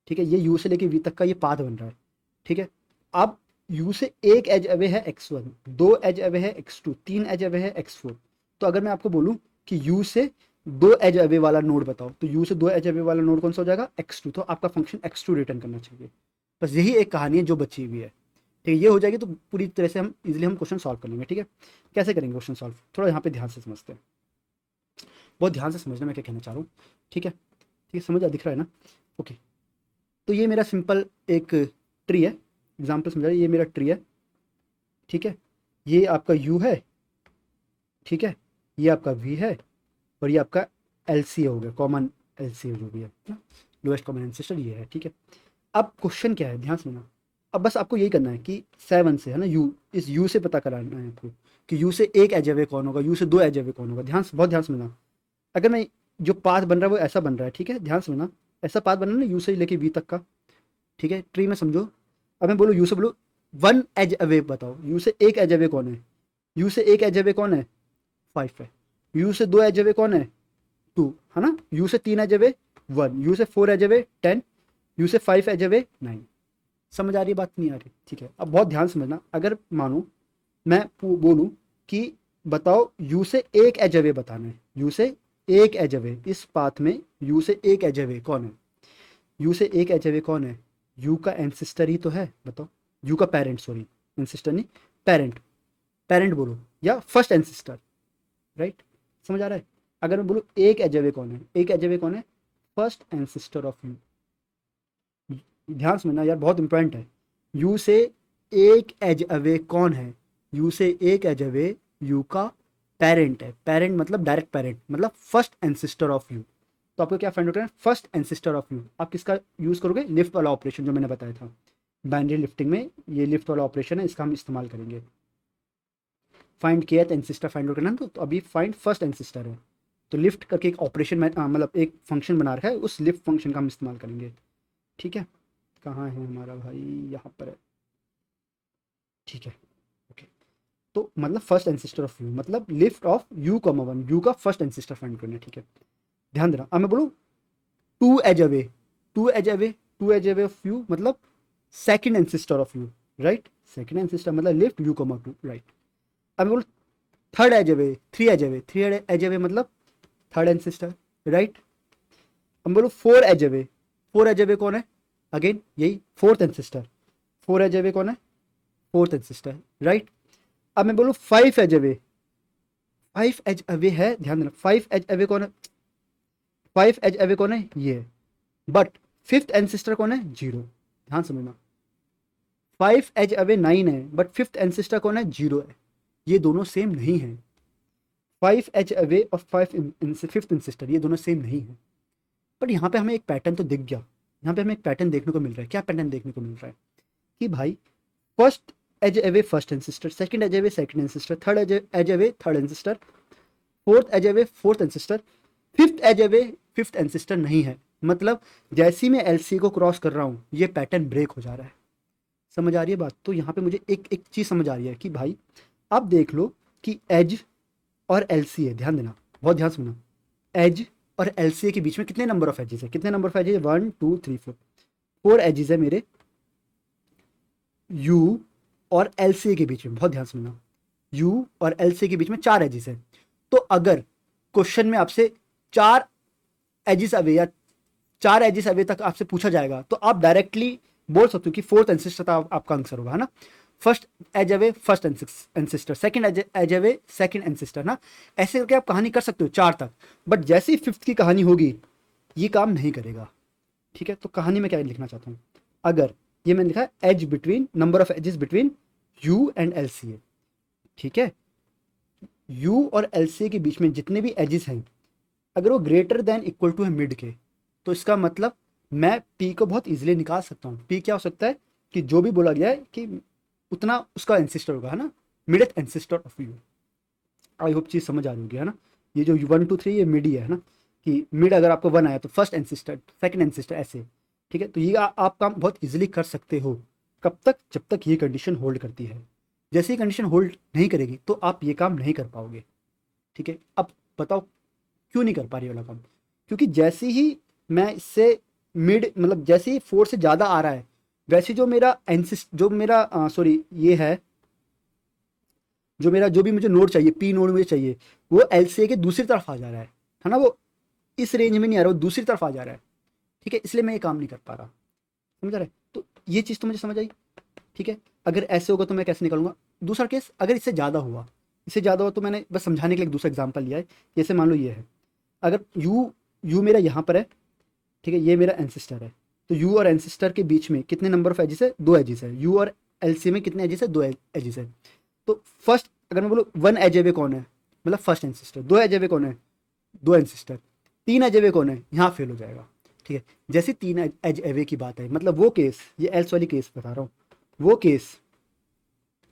ठीक है, ये U से लेके V तक का ये पाथ बन रहा है। ठीक है, अब U से एक एज अवे है x1, 2 एज अवे है x2, 3 एज अवे है x4। तो अगर मैं आपको बोलूं कि U से दो एज अवे वाला नोड बताओ, तो यू से दो एज अवे वाला नोड कौन सा हो जाएगा, x2, तो आपका फंक्शन x2 रिटर्न करना चाहिए। बस यही एक कहानी है जो बची हुई है, ठीक है। ये हो जाएगी तो पूरी तरह से हम इजीली हम क्वेश्चन सॉल्व कर लेंगे, ठीक है। कैसे करेंगे क्वेश्चन सॉल्व, थोड़ा यहाँ पे ध्यान से समझते हैं, बहुत ध्यान से समझना मैं क्या कहना चाह रहा हूँ, ठीक है। ठीक है, समझ आ दिख रहा है ना, ओके। तो ये मेरा सिंपल एक ट्री है, एग्जाम्पल समझा, ये मेरा ट्री है, ठीक है। ये आपका यू है, ठीक है, ये आपका वी है, और ये आपका एल सी हो गया, कॉमन एल सी जो भी है ना, लोएस्ट कॉमन एंसेस्टर ये है, ठीक है। अब क्वेश्चन क्या है, ध्यान से सुनना। अब बस आपको यही करना है कि 7 से है ना, यू, इस यू से पता कराना है आपको कि यू से एक एज अवे कौन होगा, यू से दो एज अवे कौन होगा। ध्यान से, बहुत ध्यान से सुनना। अगर मैं जो पाथ बन रहा है वो ऐसा बन रहा है, ठीक है, ध्यान से सुनना। ऐसा पाथ बन रहा है ना, यू से लेके वी तक का, ठीक है, ट्री में समझो। अब मैं बोलूँ यू से, बोलो 1 एज अवे बताओ, यू से एक एज अवे कौन है, यू से एक एज अवे कौन है, 5 है। यू से दो एज अवे कौन है, 2 है ना। यू से 3 एज अवे 1, यू से 4 एज अवे 10, यू से 5 एज अवे 9। समझ आ रही बात, नहीं आ रही, ठीक है। अब बहुत ध्यान समझना, अगर मानो मैं बोलूं कि बताओ यू से एक एज अवे बताना है, यू से एक एज अवे, इस पाथ में यू से एक एज अवे कौन है, यू से एक एज अवे कौन है, यू का एंसिस्टर ही तो है, बताओ। यू का पेरेंट, सॉरी एंसिस्टर नहीं, पेरेंट, पेरेंट बोलो, या फर्स्ट एंसिस्टर, राइट। समझ आ रहा है। अगर मैं बोलूँ एक एज अवे कौन है, एक एज अवे कौन है, फर्स्ट एंसिस्टर ऑफ यू। ध्यान समझना यार, बहुत इंपॉर्टेंट है। यू से एक एज अवे कौन है, यू से एक एज अवे यू का पेरेंट है, पेरेंट मतलब डायरेक्ट पेरेंट, मतलब फर्स्ट एंसिस्टर ऑफ यू। तो आपको क्या फाइंड आउट करना है, फर्स्ट एंसिस्टर ऑफ यू। आप किसका यूज़ करोगे, लिफ्ट वाला ऑपरेशन जो मैंने बताया था, बाइनरी लिफ्टिंग में ये लिफ्ट वाला ऑपरेशन है, इसका हम इस्तेमाल करेंगे। Find kth ancestor find out करना है, तो अभी फाइंड फर्स्ट एंसिस्टर है, तो लिफ्ट करके एक ऑपरेशन में मतलब एक फंक्शन बना रखा है, उस लिफ्ट फंक्शन का हम इस्तेमाल करेंगे, ठीक है। कहाँ है हमारा भाई, यहाँ पर है, ठीक है, ओके। तो मतलब फर्स्ट एंसिस्टर ऑफ यू, मतलब lift of u comma 1, u का फर्स्ट एंसिस्टर फाइंड करना है, ठीक है। ध्यान देना। अब मैं बोलूँ two edge away, two edge away, two edge away of u मतलब second ancestor of u, right. Second ancestor मतलब लिफ्ट यू कॉमा 2, राइट। अब मैं बोलूँ third edge away, three edge away, three edge away मतलब third ancestor, right. अब बोलो four edge away, four edge away कौन है, अगेन यही fourth ancestor, four edge away कौन है, फोर्थ एंसिस्टर, राइट। अब मैं बोलूँ five edge away, five edge away है, ध्यान देना, फाइव एज अवे कौन है, फाइव एज अवे कौन है, ये है। बट फिफ्थ एंसिस्टर कौन है, जीरो। ध्यान समझना, फाइव एज अवे 9 है, बट फिफ्थ एंसिस्टर कौन है, जीरो है। ये दोनों सेम नहीं है। फाइव एज अवे और फिफ्थ एंसिस्टर, ये दोनों सेम नहीं है। बट यहाँ पे हमें एक पैटर्न तो दिख गया, यहाँ पे हमें एक पैटर्न देखने को मिल रहा है। क्या पैटर्न देखने को मिल रहा है कि भाई first edge away first ancestor, second edge away second ancestor, third edge away third ancestor, fourth edge away fourth ancestor, fifth edge away fifth ancestor नहीं है। मतलब जैसे ही मैं एलसी को क्रॉस कर रहा हूँ ये पैटर्न ब्रेक हो जा रहा है। समझ आ रही है बात। तो यहाँ पे मुझे एक एक चीज़ समझ आ रही है कि भाई अब देख लो कि एज और एलसी है, ध्यान देना, बहुत ध्यान सुनना। एज और एलसीए के बीच में कितने नंबर ऑफ एजेस है, कितने नंबर ऑफ एजेस है, 1 2 3 4, 4 एजेस है मेरे यू और एलसीए के बीच में। बहुत ध्यान सुनना, यू और एलसीए के बीच में 4 एजेस है। तो अगर क्वेश्चन में आपसे 4 एजेस अवे या 4 एजेस अवे तक आपसे पूछा जाएगा तो आप डायरेक्टली बोल सकते हो कि फोर्थ एंसिस्टर आपका आंसर होगा, है ना। First edge away first ancestor, second edge away second ancestor ना, ऐसे करके आप कहानी कर सकते हो 4 तक। बट जैसे ही फिफ्थ की कहानी होगी ये काम नहीं करेगा, ठीक है। तो कहानी में क्या लिखना चाहता हूँ, अगर ये मैंने लिखा है edge between, number of edges between u and LCA, ठीक है। यू और एलसीए के बीच में जितने भी एजेस हैं अगर वो ग्रेटर देन इक्वल टू है मिड के, तो इसका मतलब मैं पी को बहुत इजीली निकाल सकता हूँ। पी क्या हो सकता है कि जो भी बोला गया है कि उतना उसका एंसिस्टर होगा, है ना, mid ancestor of u. I hope चीज़ समझ आ रही होगी, है ना। ये जो 1 2 3 ये मिड ही है ना, कि मिड अगर आपको 1 आया तो फर्स्ट एंसिस्टर सेकंड एंसिस्टर ऐसे, ठीक है। तो ये आप काम बहुत इजीली कर सकते हो। कब तक, जब तक ये कंडीशन होल्ड करती है। जैसे ही कंडीशन होल्ड नहीं करेगी तो आप ये काम नहीं कर पाओगे, ठीक है। अब बताओ क्यों नहीं कर पा रही वाला काम, क्योंकि जैसे ही मैं इससे मिड मतलब जैसे ही 4 से ज़्यादा आ रहा है वैसे जो मेरा जो मेरा सॉरी ये है, जो मेरा जो भी मुझे नोड चाहिए, पी नोड मुझे चाहिए, वो एलसीए के दूसरी तरफ आ जा रहा है। है ना, वो इस रेंज में नहीं आ रहा, वो दूसरी तरफ आ जा रहा है, ठीक है, इसलिए मैं ये काम नहीं कर पा रहा, समझ रहे? तो ये चीज़ तो मुझे समझ आई, ठीक है। अगर ऐसे होगा तो मैं कैसे निकालूंगा? दूसरा केस, अगर इससे ज़्यादा हुआ, इससे ज़्यादा हुआ तो मैंने बस समझाने के लिए एक दूसरा एग्जाम्पल लिया है। जैसे मान लो ये है, अगर यू मेरा यहाँ पर है, ठीक है, ये मेरा एंसिस्टर है, तो यू और एंसिस्टर के बीच में कितने नंबर ऑफ एजिस है? 2 एजिस है। यू और एलसी में कितने एजिस है? 2 एजिस है। तो फर्स्ट अगर मैं बोलूँ 1 एज अवे कौन है, मतलब फर्स्ट एंसिस्टर। 2 एज अवे कौन है? 2 एंसिस्टर। 3 एज अवे कौन है? यहाँ फेल हो जाएगा, ठीक है। जैसे 3 एज अवे की बात है, मतलब वो केस, ये एल्स वाली केस बता रहा हूँ, वो केस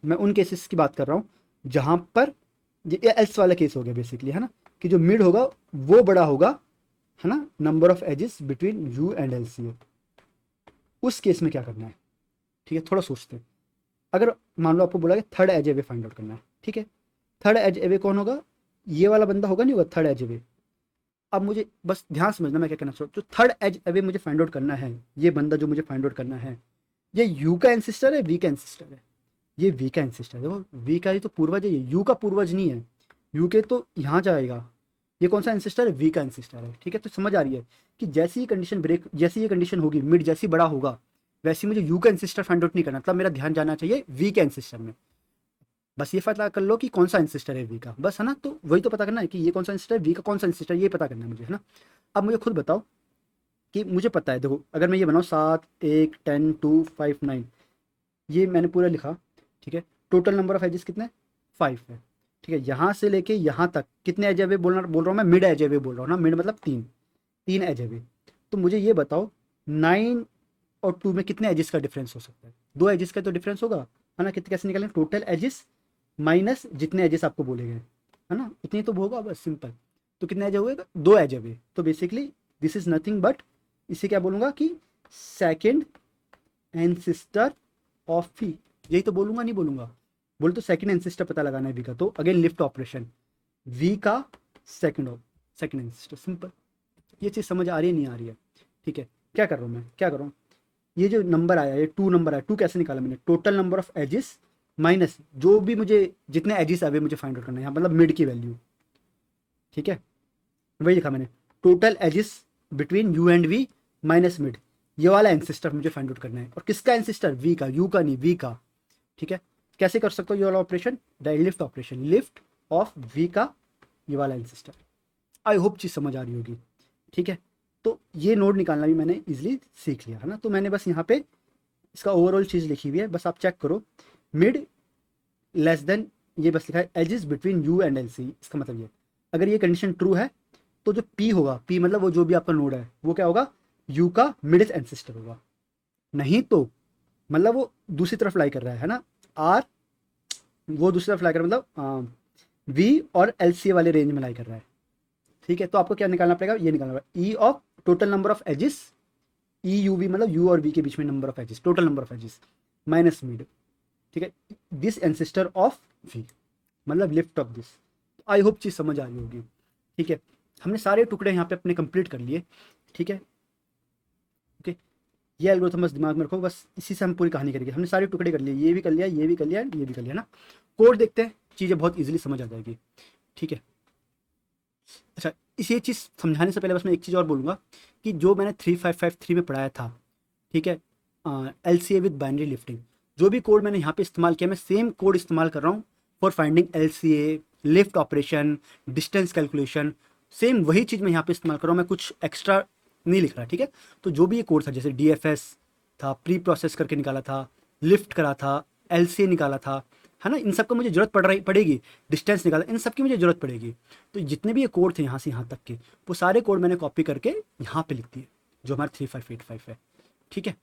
मैं उन केसेस की बात कर रहा हूँ जहाँ पर ये एल्स वाला केस हो गया बेसिकली, है ना, कि जो मिड होगा वो बड़ा होगा, है ना, number of edges between u and L C. उस केस में क्या करना है, ठीक है, थोड़ा सोचते हैं। अगर मान लो आपको बोला कि third edge away find out करना है, ठीक है, थर्ड एज अवे कौन होगा? ये वाला बंदा होगा, नहीं होगा थर्ड एज अवे। अब मुझे बस ध्यान समझना मैं क्या कहना चाहता हूँ। जो थर्ड एज अवे मुझे फाइंड आउट करना है, ये बंदा जो मुझे फाइंड आउट करना है, ये यू का एंसिस्टर है, वी का एंसिस्टर है? ये वी का एंसिस्टर है। देखो वी का ही तो पूर्वज है, ये यू का पूर्वज नहीं है। यू के तो यहाँ जाएगा, ये कौन सा एंसिस्टर है? वी का एंसिस्टर है, ठीक है। तो समझ आ रही है कि जैसी ही कंडीशन ब्रेक, जैसी ये कंडीशन होगी, मिड जैसी बड़ा होगा, वैसे मुझे यू का एंसिस्टर फाइंड आउट नहीं करना, मतलब मेरा ध्यान जाना चाहिए वी के एंसिस्टर में। बस ये पता कर लो कि कौन सा एंसिस्टर है वी का, बस, है ना। तो वही तो पता करना है कि ये कौन सा एंसिस्टर है, वी का कौन सा एंसिस्टर है, ये पता करना है मुझे, है ना। अब मुझे खुद बताओ कि मुझे पता है, देखो अगर मैं ये बनाऊँ 7 1 10 2 5 9, ये मैंने पूरा लिखा, ठीक है। टोटल नंबर ऑफ एजेस कितने? 5 है, ठीक है। यहाँ से लेके यहाँ तक कितने एज अवे बोल रहा हूँ मैं? मिड एज अवे बोल रहा हूँ ना, मिड मतलब 3 एज अवे। तो मुझे ये बताओ 9 और 2 में कितने एजेस का डिफरेंस हो सकता है? 2 एजेस का तो डिफरेंस होगा, है ना। कितने, कैसे निकालें? टोटल एजेस माइनस जितने एजेस आपको बोले गए, है ना, उतनी तो होगा, बस सिंपल। तो कितने एज हुए? 2 एज अवे। तो basically this is nothing but, इसे क्या बोलूँगा कि सेकेंड एंसिस्टर ऑफ वी, यही तो बोलूँगा, नहीं बोलूँगा? बोल तो सेकेंड एंसिस्टर पता लगाना है वी का, तो अगेन लिफ्ट ऑपरेशन, वी का सेकेंड एंसिस्टर, सिंपल। ये चीज़ समझ आ रही है, नहीं आ रही है? ठीक है, क्या कर रहा हूँ मैं, क्या कर रहा हूँ? ये जो नंबर आया, ये 2 नंबर आया, 2 कैसे निकाला मैंने? Total number of edges minus जो भी मुझे जितने एजिस आए मुझे फाइंड आउट करना है यहाँ, मतलब मिड की वैल्यू, ठीक है। वही लिखा मैंने, total edges between u and v minus mid, ये वाला एंसिस्टर मुझे फाइंड आउट करना है। और किसका एंसिस्टर? वी का, यू का नहीं, वी का, ठीक है। कैसे कर सकते हो ये वाला operation? Direct lift operation, lift of v का ये वाला एंसिस्टर। आई होप चीज़ समझ आ रही होगी, ठीक है। तो ये नोड निकालना भी मैंने इजीली सीख लिया, है ना। तो मैंने बस यहाँ पे इसका ओवरऑल चीज़ लिखी हुई है, बस आप चेक करो। मिड लेस देन, ये बस लिखा है edges between u and L C. इसका मतलब ये, अगर ये कंडीशन ट्रू है तो जो पी होगा, पी मतलब वो जो भी आपका नोड है, वो क्या होगा? यू का मिडिल एंसिस्टर होगा। नहीं तो मतलब वो दूसरी तरफ लाई कर रहा है ना, आर, वो दूसरी तरफ लाई कर रहा है, मतलब वी और एल सी वाले रेंज में लाई कर रहा है, ठीक है। तो आपको क्या निकालना पड़ेगा? ये निकालना पड़ेगा E of total number of edges, E u v मतलब यू और वी के बीच में number of edges, total number of edges minus mid, ठीक है, दिस एंसिस्टर ऑफ वी, मतलब lift of this. I hope चीज़ समझ आ रही होगी, ठीक है। हमने सारे टुकड़े यहाँ पे अपने कंप्लीट कर लिए, ठीक है, ओके। ये एल्गोरिथम बस दिमाग में रखो, बस इसी से हम पूरी कहानी करेंगे। हमने सारे टुकड़े कर लिए, ये भी कर लिया, ये भी कर लिया, ये भी कर लिया ना। कोड देखते हैं, चीज़ें बहुत ईजिली समझ आ जाएगी, ठीक है। अच्छा, इस ये चीज़ समझाने से पहले बस मैं एक चीज़ और बोलूँगा कि जो मैंने 3553 में पढ़ाया था, ठीक है, L C A with binary lifting, जो भी कोड मैंने यहाँ पे इस्तेमाल किया, मैं सेम कोड इस्तेमाल कर रहा हूँ for finding L C A, lift operation, distance calculation, same वही चीज़ मैं यहाँ पे इस्तेमाल कर रहा हूँ, मैं कुछ एक्स्ट्रा नहीं लिख रहा, ठीक है। तो जो भी ये कोड था, जैसे डी एफ एस था, प्री प्रोसेस करके निकाला था, लिफ्ट करा था, एल सी ए निकाला था, है ना, इन सब को मुझे ज़रूरत पड़ेगी, डिस्टेंस निकाला, इन सब की मुझे ज़रूरत पड़ेगी। तो जितने भी ये कोड थे यहाँ से यहाँ तक के, वो सारे कोड मैंने कॉपी करके यहाँ पे लिख दिए, जो हमारा 3585 है, ठीक है।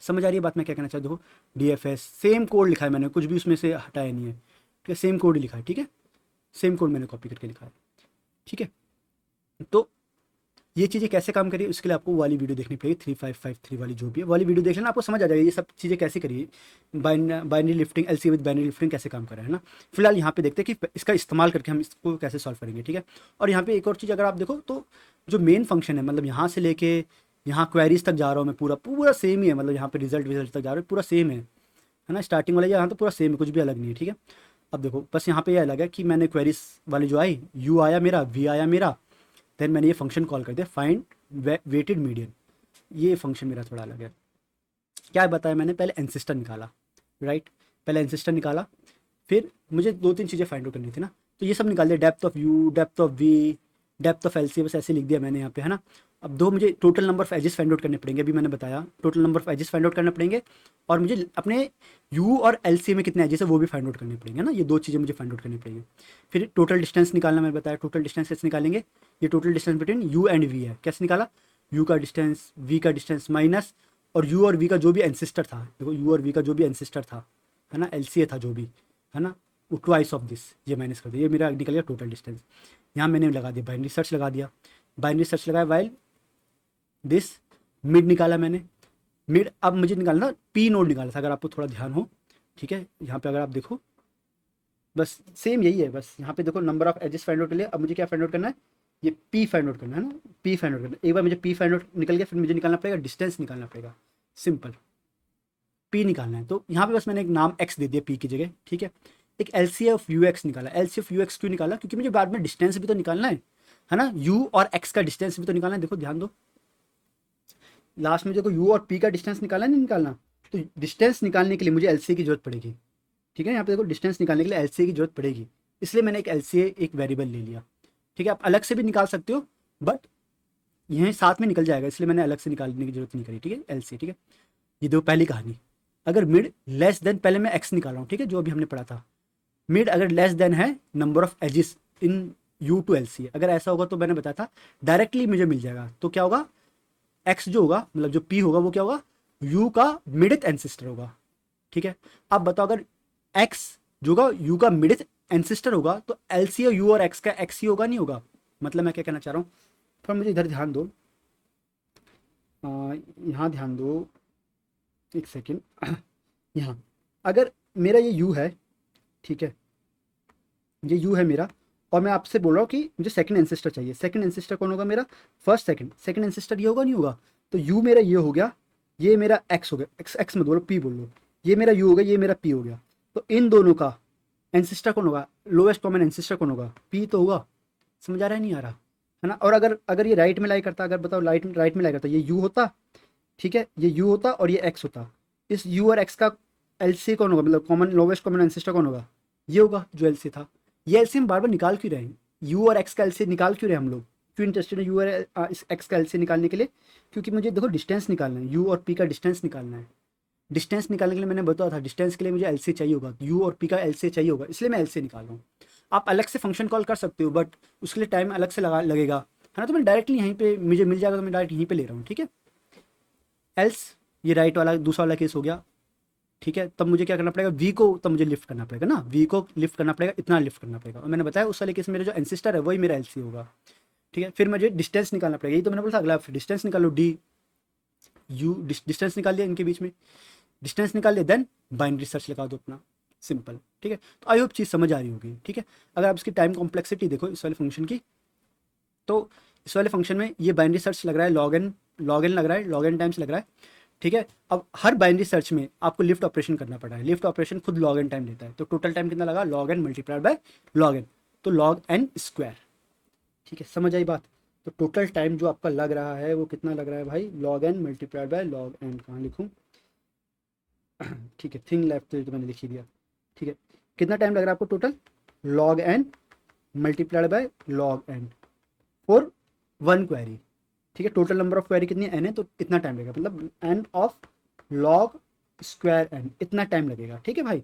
समझ आ रही है बात मैं क्या कहना चाहता हूँ? D F S same code लिखा है मैंने, कुछ भी उसमें से हटाया नहीं है, ठीक है, सेम कोड ही लिखा है, ठीक है, सेम कोड मैंने कॉपी करके लिखा है, ठीक है। तो ये चीज़ें कैसे काम करिए, उसके लिए आपको वो वाली वीडियो देखनी पड़ेगी, 3553 वाली जो भी है वाली वीडियो देख लेना, आपको समझ आ जाएगा ये सब चीज़ें कैसे करिए, binary lifting, L C with binary lifting कैसे काम करे, है ना। फिलहाल यहाँ पे देखते हैं कि इसका इस्तेमाल करके हम इसको कैसे सॉल्व करेंगे, ठीक है। और यहाँ पे एक और चीज़ अगर आप देखो तो जो मेन फंक्शन है, मतलब यहाँ से लेके यहाँ क्वेरीज तक जा रहा हूँ मैं, पूरा पूरा सेम ही है, मतलब यहाँ पे रिजल्ट तक जा रहा है, पूरा सेम है ना। स्टार्टिंग वाला यहाँ तो पूरा सेम है, कुछ भी अलग नहीं है, ठीक है। अब देखो बस यहाँ पे ये अलग है कि मैंने क्वेरीज वाली जो आई, यू आया मेरा, वी आया मेरा, देन मैंने ये फंक्शन कॉल कर दिया फाइंड वेटेड मीडियन। ये फंक्शन मेरा थोड़ा अलग है। क्या बताया मैंने, पहले एंसिस्टर निकाला, राइट, पहले एंसिस्टर निकाला, फिर मुझे 2-3 चीज़ें फाइंड आउट करनी थी ना, तो ये सब निकाल दिया, depth of u, depth of v, depth of L C, बस ऐसे लिख दिया मैंने यहाँ पे, है ना। अब दो मुझे total number of edges find out करने पड़ेंगे, अभी मैंने बताया total number of edges find out करने पड़ेंगे, और मुझे अपने यू और एल सी में कितने एजेस है वो भी फाइंड आउट करने पड़ेंगे ना, ये 2 चीज़ें मुझे फाइंड आउट करनी पड़ेंगी। फिर टोटल डिस्टेंस निकालना मैंने बताया, टोटल डिस्टेंस कैसे निकालेंगे, ये total distance between u and v है, कैसे निकाला, यू का डिस्टेंस, वी का डिस्टेंस माइनस, और यू और वी का जो भी एंसिस्टर था, देखो यू और वी का जो भी एंसिस्टर था, है ना, एल सी ए था जो भी, है ना, वो ट्वाइस ऑफ दिस, ये माइनस कर दिया, ये मेरा निकल गया टोटल डिस्टेंस। यहाँ मैंने लगा दिया बाइनरी सर्च लगा दिया, बाइनरी सर्च लगाया वाइल दिस मिड निकाला मैंने, मिड अब मुझे निकालना पी नोड निकाला था, अगर आपको थोड़ा ध्यान हो, ठीक है, यहाँ पे अगर आप देखो बस सेम यही है, बस यहाँ पे देखो number of edges find out के लिए अब मुझे क्या फाइंड आउट करना है, ये पी फाइंड आउट करना है ना, पी फाइंड आउट करना है। एक बार मुझे पी फाइंड आउट निकल गया, फिर मुझे निकालना पड़ेगा डिस्टेंस निकालना पड़ेगा, सिंपल पी निकालना है। तो यहाँ पे बस मैंने एक नाम एक्स दे दिया पी की जगह, ठीक है। एक L C of u x निकाला, L C of u x क्यों निकाला, क्योंकि मुझे बाद में डिस्टेंस भी तो निकालना है ना, यू और एक्स का डिस्टेंस भी तो निकालना है। देखो ध्यान दो, लास्ट में देखो यू और पी का डिस्टेंस निकालना नहीं निकालना, तो डिस्टेंस निकालने के लिए मुझे एल सी की जरूरत पड़ेगी, ठीक है। यहाँ पे देखो डिस्टेंस निकालने के लिए एल सी की जरूरत पड़ेगी, इसलिए मैंने एक एल सी एक वेरिएबल ले लिया, ठीक है। आप अलग से भी निकाल सकते हो, बट यहीं साथ में निकल जाएगा, इसलिए मैंने अलग से निकालने की जरूरत नहीं करी, ठीक है, एल सी, ठीक है। ये दो पहली कहानी। अगर मिड लेस देन, पहले मैं एक्स निकाल रहा हूँ, ठीक है, जो अभी हमने पढ़ा था, मिड अगर लेस देन है number of edges in U to L C, अगर ऐसा होगा तो मैंने बताया था डायरेक्टली मुझे मिल जाएगा, तो क्या होगा, एक्स जो होगा मतलब जो पी होगा वो क्या होगा, यू का मिडिथ एंसिस्टर होगा, ठीक है। अब बताओ अगर एक्स जो होगा यू का मिडिथ एंसिस्टर होगा तो एल सी और यू और एक्स का एक्स ही होगा, नहीं होगा, मतलब मैं क्या कहना चाह रहा हूँ, थोड़ा मुझे इधर ध्यान दो, यहाँ ध्यान दो, एक सेकेंड, यहाँ अगर मेरा ये यू है, ठीक है, ये यू है मेरा, और मैं आपसे बोल रहा हूँ कि मुझे सेकंड एंसेस्टर चाहिए, सेकंड एंसेस्टर कौन होगा मेरा, फर्स्ट सेकंड एंसेस्टर ये होगा नहीं होगा, तो यू मेरा ये हो गया, ये मेरा एक्स हो गया, एक्स एक्स मत बोलो पी बोल लो, ये मेरा यू हो गया, ये मेरा पी हो गया, तो इन दोनों का एंसेस्टर कौन होगा, लोएस्ट कॉमन एंसेस्टर कौन होगा, पी तो होगा, समझ आ रहा है नहीं आ रहा, है ना। और अगर अगर ये राइट में लाई करता, अगर बताओ राइट में लाई करता, ये यू होता, ठीक है, ये यू होता और ये एक्स होता, इस यू और एक्स का एल सी कौन होगा, मतलब कॉमन लोवेस्ट कॉमन एंसेस्टर कौन होगा, ये होगा जो एल सी था। ये एल सी हम बार बार निकाल क्यों रहे हैं, यू और एक्स का एल सी निकाल क्यों रहे हैं हम लोग, क्यों इंटरेस्टेड है यू और एक्स का एल सी निकालने के लिए, क्योंकि मुझे देखो डिस्टेंस निकालना है, यू और पी का डिस्टेंस निकालना है। डिस्टेंस निकालने के लिए मैंने बताया था डिस्टेंस के लिए मुझे एल सी चाहिए होगा, यू और पी का एल सी चाहिए होगा, इसलिए मैं एल सी निकाल रहा हूँ। आप अलग से फंक्शन कॉल कर सकते हो, बट उसके लिए टाइम अलग से लगेगा, है ना, तो मैं डायरेक्टली यहीं पे मुझे मिल जाएगा, तो मैं डायरेक्ट यहीं पे ले रहा हूँ, ठीक है। एल्स ये राइट वाला दूसरा वाला केस हो गया, ठीक है, तब मुझे क्या करना पड़ेगा, वी को तब मुझे लिफ्ट करना पड़ेगा ना, वी को लिफ्ट करना पड़ेगा, इतना लिफ्ट करना पड़ेगा, और मैंने बताया उस वाले केस में मेरा जो एंसिस्टर है वही मेरा एल सी होगा, ठीक है। फिर मुझे डिस्टेंस निकालना पड़ेगा, यही तो मैंने बोला था, अगला डिस्टेंस निकालो, डी यू डिस्टेंस निकाल लिया इनके बीच में, डिस्टेंस निकाल लिया, देन बाइनरी सर्च लगा दो अपना, सिंपल, ठीक है। तो आई होप चीज़ समझ आ रही होगी, ठीक है। अगर आप इसकी टाइम कॉम्प्लेक्सिटी देखो इस वाले फंक्शन की, तो इस वाले फंक्शन में ये बाइनरी सर्च लग रहा है, लॉग एन लग रहा है, लॉग एन टाइम्स लग रहा है, ठीक है। अब हर बाइनरी सर्च में आपको लिफ्ट ऑपरेशन करना पड़ा है, लिफ्ट ऑपरेशन खुद लॉग एन टाइम लेता है, तो टोटल टाइम कितना लगा, log N multiplied by log N, तो लॉग एन स्क्वायर, ठीक है, समझ आई बात। तो टोटल टाइम जो आपका लग रहा है वो कितना लग रहा है भाई, log N multiplied by log N, कहाँ लिखूँ, ठीक है, थिंग लेफ्ट तो मैंने लिख ही दिया, ठीक है। कितना टाइम लग रहा है आपको total, log N multiplied by log N for one query, ठीक है। टोटल नंबर ऑफ क्वेरी कितनी एन है, तो इतना टाइम लगेगा, मतलब N of log square N, इतना टाइम लगेगा, ठीक है भाई,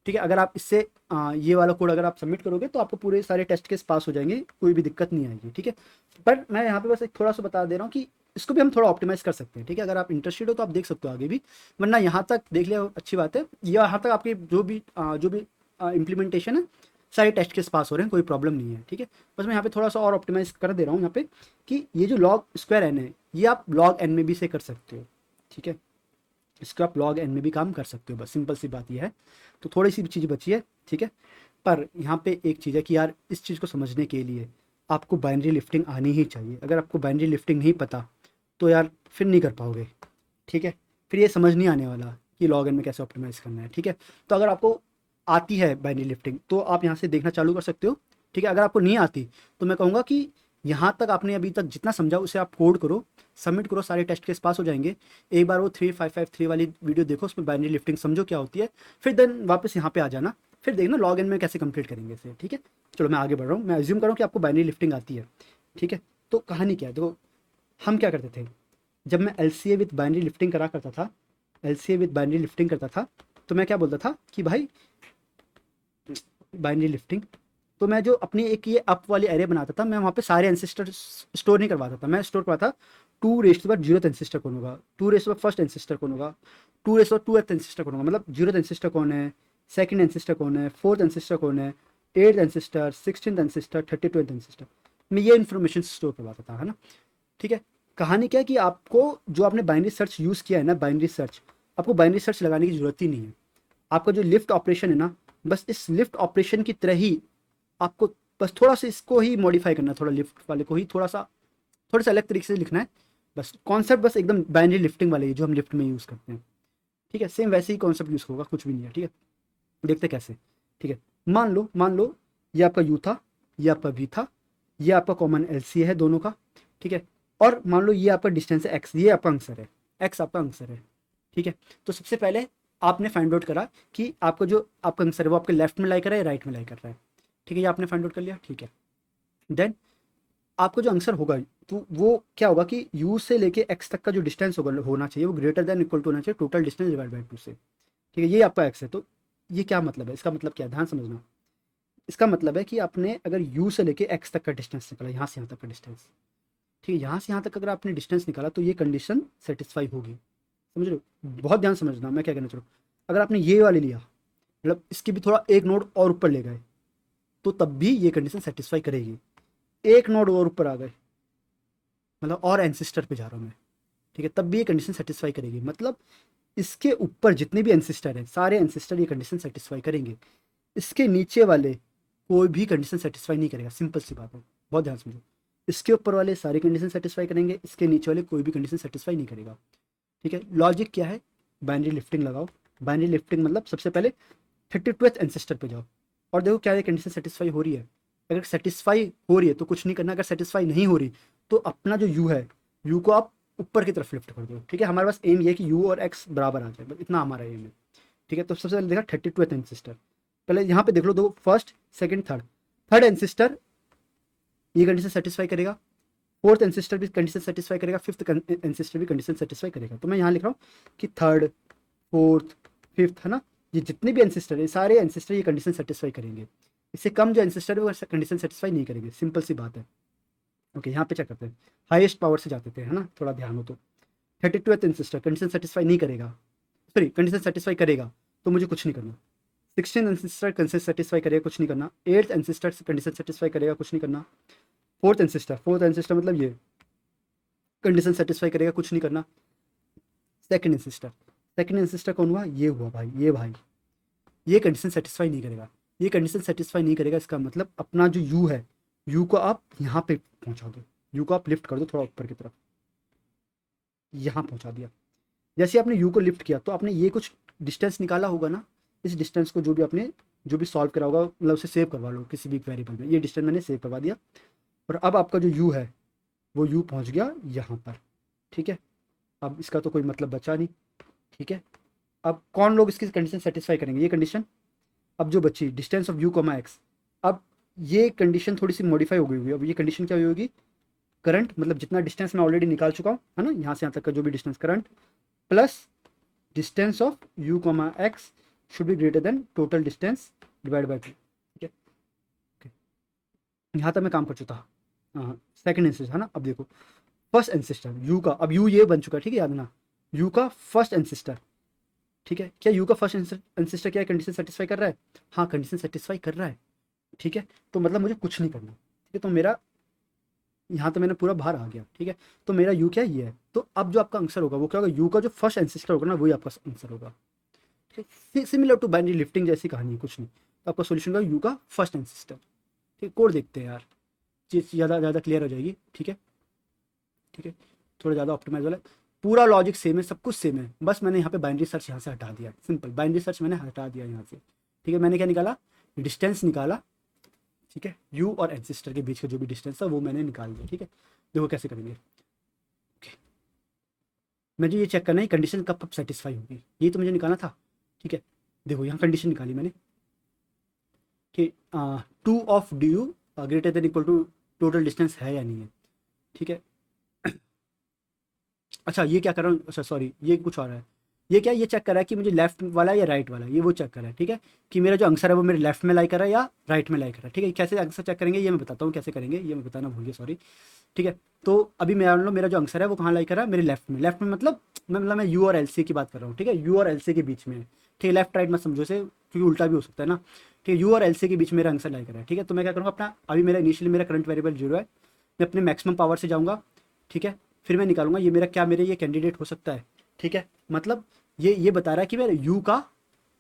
ठीक है। अगर आप इससे ये वाला कोड अगर आप सबमिट करोगे तो आपको पूरे सारे टेस्ट केस पास हो जाएंगे, कोई भी दिक्कत नहीं आएगी, ठीक है। पर मैं यहाँ पे बस एक थोड़ा सा बता दे रहा हूँ कि इसको भी हम थोड़ा ऑप्टिमाइज कर सकते हैं, ठीक है। अगर आप इंटरेस्टेड हो तो आप देख सकते हो आगे भी, वरना यहाँ तक देख लिया अच्छी बात है, यहाँ तक आपके जो भी इम्प्लीमेंटेशन है सारे टेस्ट केस पास हो रहे हैं, कोई प्रॉब्लम नहीं है, ठीक है। बस मैं यहाँ पे थोड़ा सा और ऑप्टिमाइज कर दे रहा हूँ यहाँ पे कि ये जो लॉग स्क्वायर एन है ये आप लॉग एन में भी से कर सकते हो, ठीक है, इसको आप लॉग एन में भी काम कर सकते हो, बस सिंपल सी बात ये है। तो थोड़ी सी चीज़ बची है, ठीक है। पर यहाँ पे एक चीज़ है कि यार इस चीज़ को समझने के लिए आपको बाइनरी लिफ्टिंग आनी ही चाहिए, अगर आपको बाइनरी लिफ्टिंग नहीं पता तो यार फिर नहीं कर पाओगे, ठीक है, फिर ये समझ नहीं आने वाला कि लॉग एन में कैसे ऑप्टिमाइज़ करना है, ठीक है। तो अगर आपको आती है बाइनरी लिफ्टिंग तो आप यहाँ से देखना चालू कर सकते हो, ठीक है। अगर आपको नहीं आती तो मैं कहूँगा कि यहाँ तक आपने अभी तक जितना समझा उसे आप कोड करो, सबमिट करो, सारे टेस्ट केस पास हो जाएंगे। एक बार वो 3553 वाली वीडियो देखो, उसमें बाइनरी लिफ्टिंग समझो क्या होती है, फिर देन वापस यहाँ पे आ जाना, फिर देखना लॉग इन में कैसे कंप्लीट करेंगे इसे। ठीक है, चलो मैं आगे बढ़ रहा हूँ। मैं अज्यूम कर रहा हूँ कि आपको बाइनरी लिफ्टिंग आती है। ठीक है, तो कहानी क्या है, देखो हम क्या करते थे, जब मैं L C A with binary lifting करा करता था, L C A with binary lifting करता था, तो मैं क्या बोलता था कि भाई बाइनरी लिफ्टिंग, तो मैं जो अपनी एक ये अप वाली एरे बनाता था, मैं वहाँ पे सारे एंसेस्टर स्टोर नहीं करवाता था, मैं स्टोर करवाता 2 raise to the 0th ancestor कौन होगा, 2 raise to the first ancestor कौन होगा, 2 raise to the 2th ancestor कौन होगा, मतलब 0th एंसेस्टर कौन है, सेकंड एंसेस्टर कौन है, 4th एंसेस्टर कौन है, 8th ancestor, 16th ancestor, 32th ancestor, मैं ये इन्फॉर्मेशन स्टोर करवाता था, है ना। ठीक है, कहानी क्या है कि आपको जो आपने बाइनरी सर्च यूज़ किया है ना, बाइनरी सर्च, आपको बाइनरी सर्च लगाने की ज़रूरत ही नहीं है। आपका जो लिफ्ट ऑपरेशन है ना, बस इस लिफ्ट ऑपरेशन की तरह ही आपको बस थोड़ा सा इसको ही मॉडिफाई करना है, थोड़ा लिफ्ट वाले को ही थोड़ा सा अलग तरीके से लिखना है। बस कॉन्सेप्ट बस एकदम बाइनरी लिफ्टिंग वाले ही जो हम लिफ्ट में यूज़ करते हैं। ठीक है, सेम वैसे ही कॉन्सेप्ट यूज़ होगा, कुछ भी नहीं है। ठीक है, देखते कैसे। ठीक है, मान लो ये आपका यू था, ये आपका वी था, ये आपका कॉमन एल सी है दोनों का। ठीक है, और मान लो ये आपका डिस्टेंस है एक्स, ये आपका आंसर है, एक्स आपका आंसर है। ठीक है, तो सबसे पहले आपने फाइंड आउट करा कि आपका जो आपका आंसर है वो आपके लेफ्ट में लाई कर रहा है, राइट में लाई कर रहा है। ठीक है, ये आपने फाइंड आउट कर लिया। ठीक है, देन आपका जो आंसर होगा तो वो क्या होगा कि यू से लेके एक्स तक का जो डिस्टेंस होगा होना चाहिए वो ग्रेटर देन इक्वल टू होना चाहिए टोटल डिस्टेंस डिवाइड बाई 2 से। ठीक है, ये आपका एक्स है। तो ये क्या मतलब है, इसका मतलब क्या है, ध्यान समझना। इसका मतलब है कि आपने अगर यू से लेके एक्स तक का डिस्टेंस निकाला, यहाँ से यहाँ तक का डिस्टेंस, ठीक है, यहाँ से यहाँ तक अगर आपने डिस्टेंस निकाला तो ये कंडीशन सेटिस्फाई होगी। समझ रहे हो, बहुत ध्यान समझना मैं क्या कहना चाह रहा हूँ। अगर आपने ये वाले लिया, मतलब इसकी भी थोड़ा एक नोड और ऊपर ले गए, तो तब भी ये कंडीशन सेटिस्फाई करेगी। एक नोड और ऊपर आ गए, मतलब और एंसिस्टर पे जा रहा हूँ मैं, ठीक है, तब भी ये कंडीशन सेटिस्फाई करेगी। मतलब इसके ऊपर जितने भी एंसिस्टर हैं सारे एंसिस्टर ये कंडीशन सेटिस्फाई करेंगे, इसके नीचे वाले कोई भी कंडीशन सेटिस्फाई नहीं करेगा। सिंपल सी बात है, बहुत ध्यान समझो। इसके ऊपर वाले सारी कंडीशन सेटिस्फाई करेंगे, इसके नीचे वाले कोई भी कंडीशन सेटिस्फाई नहीं करेगा। ठीक है, लॉजिक क्या है, बाइनरी लिफ्टिंग लगाओ। बाइनरी लिफ्टिंग मतलब सबसे पहले 32th एंसेस्टर पे जाओ और देखो क्या ये कंडीशन सेटिस्फाई हो रही है। अगर सेटिस्फाई हो रही है तो कुछ नहीं करना, अगर सेटिस्फाई नहीं हो रही तो अपना जो यू है, यू को आप ऊपर की तरफ लिफ्ट कर दो। ठीक है, हमारे पास एम ये है कि यू और एक्स बराबर आ जाए, बस इतना हमारा एम है। ठीक है, तो सबसे पहले देखा 32th एंसेस्टर, पहले यहाँ पे देख लो, दो first second third, third ancestor ये कंडीशन सेटिस्फाई करेगा, फोर्थ एंसेस्टर भी कंडीशन सेटिस्फाई करेगा, फिफ्थ एंसेस्टर भी कंडीशन सेटिस्फाई करेगा। तो मैं यहाँ लिख रहा हूँ कि थर्ड, फोर्थ, फिफ्थ, है ना, ये जितने भी एंसेस्टर है सारे एंसेस्टर ये कंडीशन सेटिस्फाई करेंगे। इससे कम जो एंसेस्टर है वो कंडीशन सेटिस्फाई नहीं करेंगे, सिंपल सी बात है। ओके, यहाँ पे चेक करते हैं, हाईएस्ट पावर से जाते थे, है ना, थोड़ा ध्यान हो तो। 32th एंसेस्टर कंडीशन सेटिस्फाई नहीं करेगा, सॉरी कंडीशन सेटिस्फाई करेगा, तो मुझे कुछ नहीं करना। 16 एंसेस्टर कंडीशन सेटिस्फाई करेगा, कुछ नहीं करना। 8th एंसेस्टर कंडीशन सेटिस्फाई करेगा, कुछ नहीं करना। फोर्थ एंसेस्टर मतलब ये कंडीशन सेटिस्फाई करेगा, कुछ नहीं करना। सेकंड एंसेस्टर कौन हुआ, ये हुआ भाई, ये भाई ये कंडीशन सेटिस्फाई नहीं करेगा, ये कंडीशन सेटिस्फाई नहीं करेगा। इसका मतलब अपना जो यू है, यू को आप यहाँ पे पहुँचा दो, यू को आप लिफ्ट कर दो थोड़ा ऊपर की तरफ, यहाँ पहुँचा दिया। जैसे आपने यू को लिफ्ट किया तो आपने ये कुछ डिस्टेंस निकाला होगा ना, इस डिस्टेंस को जो भी आपने जो भी सॉल्व करा होगा, मतलब उसे सेव करवा लो किसी भी वेरिएबल में। ये डिस्टेंस मैंने सेव करवा दिया और अब आपका जो यू है वो यू पहुँच गया यहाँ पर। ठीक है, अब इसका तो कोई मतलब बचा नहीं। ठीक है, अब कौन लोग इसकी कंडीशन सेटिस्फाई करेंगे, ये कंडीशन अब जो बची distance of u comma x, अब ये कंडीशन थोड़ी सी मॉडिफाई हो गई होगी। अब ये कंडीशन क्या हुई होगी, करंट मतलब जितना डिस्टेंस मैं ऑलरेडी निकाल चुका हूँ, है ना, यहाँ से यहाँ तक का जो भी distance, current plus distance of u comma x should be greater than total distance divide by 2। ठीक है, यहाँ तक मैं काम कर चुका हाँ, सेकंड एंसेस्टर, है ना। अब देखो फर्स्ट एंसेस्टर यू का, अब यू ये बन चुका है, ठीक है, याद ना, यू का फर्स्ट एंसेस्टर। ठीक है, क्या यू का फर्स्ट एंसेस्टर क्या है, कंडीशन सेटिस्फाई कर रहा है, हाँ कंडीशन सेटिस्फाई कर रहा है। ठीक है, तो मतलब मुझे कुछ नहीं करना। ठीक है, तो मेरा यहाँ तो मैंने पूरा बाहर आ गया। ठीक है, तो मेरा यू क्या ये है, तो अब जो आपका आंसर होगा वो क्या होगा, यू का जो फर्स्ट एंसेस्टर होगा ना वही आपका आंसर होगा। ठीक है, सिमिलर टू बाइनरी लिफ्टिंग जैसी कहानी है, कुछ नहीं। तो आपका सोल्यूशन होगा यू का फर्स्ट एंसेस्टर। ठीक है, कोड देखते हैं यार, चीज़ ज़्यादा क्लियर हो जाएगी। ठीक है, ठीक है, थोड़ा ज़्यादा ऑप्टिमाइज वाला है। पूरा लॉजिक सेम है, सब कुछ सेम है, बस मैंने यहाँ पे बाइनरी सर्च यहाँ से हटा दिया। सिंपल बाइनरी सर्च मैंने हटा दिया यहाँ से। ठीक है, मैंने क्या निकाला, डिस्टेंस निकाला। ठीक है, यू और एंसिस्टर के बीच का जो भी डिस्टेंस था वो मैंने निकाल दिया। ठीक है, देखो कैसे करेंगे। ओके, मुझे ये चेक करना है कंडीशन कब कब सेटिस्फाई होगी, ये तो मुझे निकालना था। ठीक है, देखो यहाँ कंडीशन निकाली मैंने कि 2 of D U greater than equal to total distance है या नहीं है। ठीक है, अच्छा ये क्या कर रहा हूँ, अच्छा सॉरी ये कुछ और है। ये क्या, ये चेक कर रहा है कि मुझे लेफ्ट वाला या राइट वाला, ये वो चेक कर रहा है। ठीक है, कि मेरा जो आंसर है वो मेरे लेफ्ट में लाई कर रहा है या राइट में लाई कर रहा है। ठीक है, कैसे आंसर चेक करेंगे ये मैं बताता हूँ कैसे करेंगे, ये मैं बताना भूल गया सॉरी। ठीक है, तो अभी मान लो मेरा जो आंसर है वो कहाँ लाई कर रहा है, मेरे लेफ्ट में। लेफ्ट में मतलब मैं यू और एल सी की बात कर रहा हूँ। ठीक है, यू और एल सी के बीच में। ठीक है, लेफ्ट राइट मत समझो इसे, क्योंकि उल्टा भी हो सकता है ना। ठीक है, यू और एल सी के बीच मेरा आंसर लाई कर रहा है। ठीक है, तो मैं क्या करूँगा अपना, अभी मेरा इनिशियली मेरा करंट वेरिएबल 0 है, मैं अपने मैक्सिमम पावर से जाऊँगा। ठीक है, फिर मैं निकालूंगा ये मेरा क्या, मेरे ये कैंडिडेट हो सकता है। ठीक है, मतलब ये बता रहा है कि मेरा यू का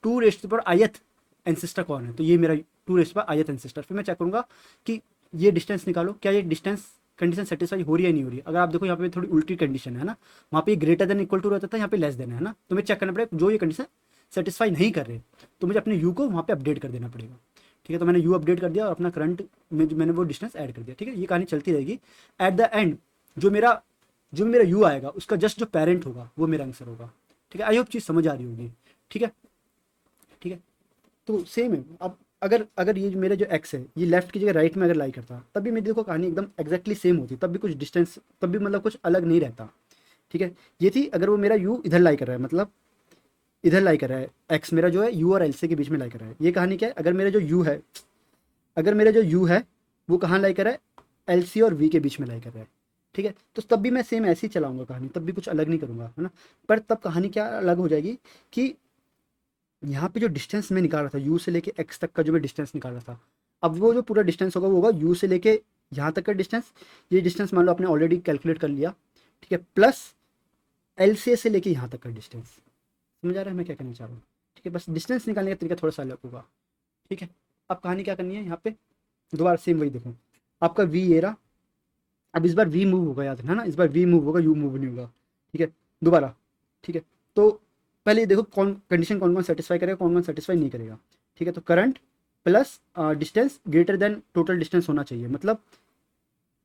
2 रेस्ट पर आयत एंसिस्टर कौन है, तो ये मेरा 2 रेस्ट पर आयत एंसिस्टर। फिर मैं चेक करूँगा कि ये डिस्टेंस निकालो, क्या ये डिस्टेंस कंडीशन सेटिस्फाई हो रही है नहीं हो रही है। अगर आप देखो यहाँ पे थोड़ी उल्टी कंडीशन है ना, वहाँ पे ग्रेटर देन इक्वल टू रहता था, यहाँ पे लेस देन है ना, तो मुझे चेक करना पड़ेगा जो ये कंडीशन सेटिस्फाई नहीं कर रहे, तो मुझे अपने यू को वहाँ पे अपडेट कर देना पड़ेगा। ठीक है, तो मैंने यू अपडेट कर दिया और अपना करंट में मैंने वो डिस्टेंस ऐड कर दिया। ठीक है, ये कहानी चलती रहेगी। एट द एंड जो मेरा यू आएगा उसका जस्ट जो पेरेंट होगा वो मेरा आंसर होगा। ठीक है, आई होप चीज़ समझ आ रही होगी। ठीक है, ठीक है, तो सेम है। अब अगर अगर ये जो मेरा जो एक्स है ये लेफ्ट की जगह राइट में अगर लाई करता, तब भी मेरी देखो कहानी एकदम एग्जैक्टली सेम होती, तब भी कुछ डिस्टेंस, तब भी मतलब कुछ अलग नहीं रहता। ठीक है, ये थी अगर वो मेरा यू इधर लाई कर रहा है, मतलब इधर लाई कर रहा है, एक्स मेरा जो है यू और एल सी के बीच में लाई कर रहा है। ये कहानी क्या है, अगर मेरा जो यू है वो कहाँ लाई कर रहा है, एल सी और वी के बीच में लाई कर रहा है। ठीक है, तो तब भी मैं सेम ऐसे ही चलाऊंगा कहानी, तब भी कुछ अलग नहीं करूंगा, है ना। पर तब कहानी क्या अलग हो जाएगी कि यहाँ पे जो डिस्टेंस मैं निकाल रहा था यू से लेके एक्स तक का जो मैं डिस्टेंस निकाल रहा था, अब वो जो पूरा डिस्टेंस होगा वो होगा यू से लेके यहाँ तक का डिस्टेंस। ये डिस्टेंस मान लो आपने ऑलरेडी कैलकुलेट कर लिया। ठीक है, प्लस एल से लेके यहाँ तक का डिस्टेंस। समझ आ रहा है मैं क्या कहना चाह रहा हूँ। ठीक है, बस डिस्टेंस निकालने का तरीका थोड़ा सा अलग होगा। ठीक है, अब कहानी क्या करनी है यहाँ पे, दोबारा सेम वही देखो, आपका वी ये रहा। अब इस बार वी मूव होगा, याद है ना, इस बार वी मूव होगा, यू मूव नहीं होगा। ठीक है, दोबारा। ठीक है, तो पहले ये देखो कौन कंडीशन कौन कौन सेटिस्फाई करेगा, कौन कौन सेटिस्फाई नहीं करेगा। ठीक है, तो current plus distance greater than total distance होना चाहिए, मतलब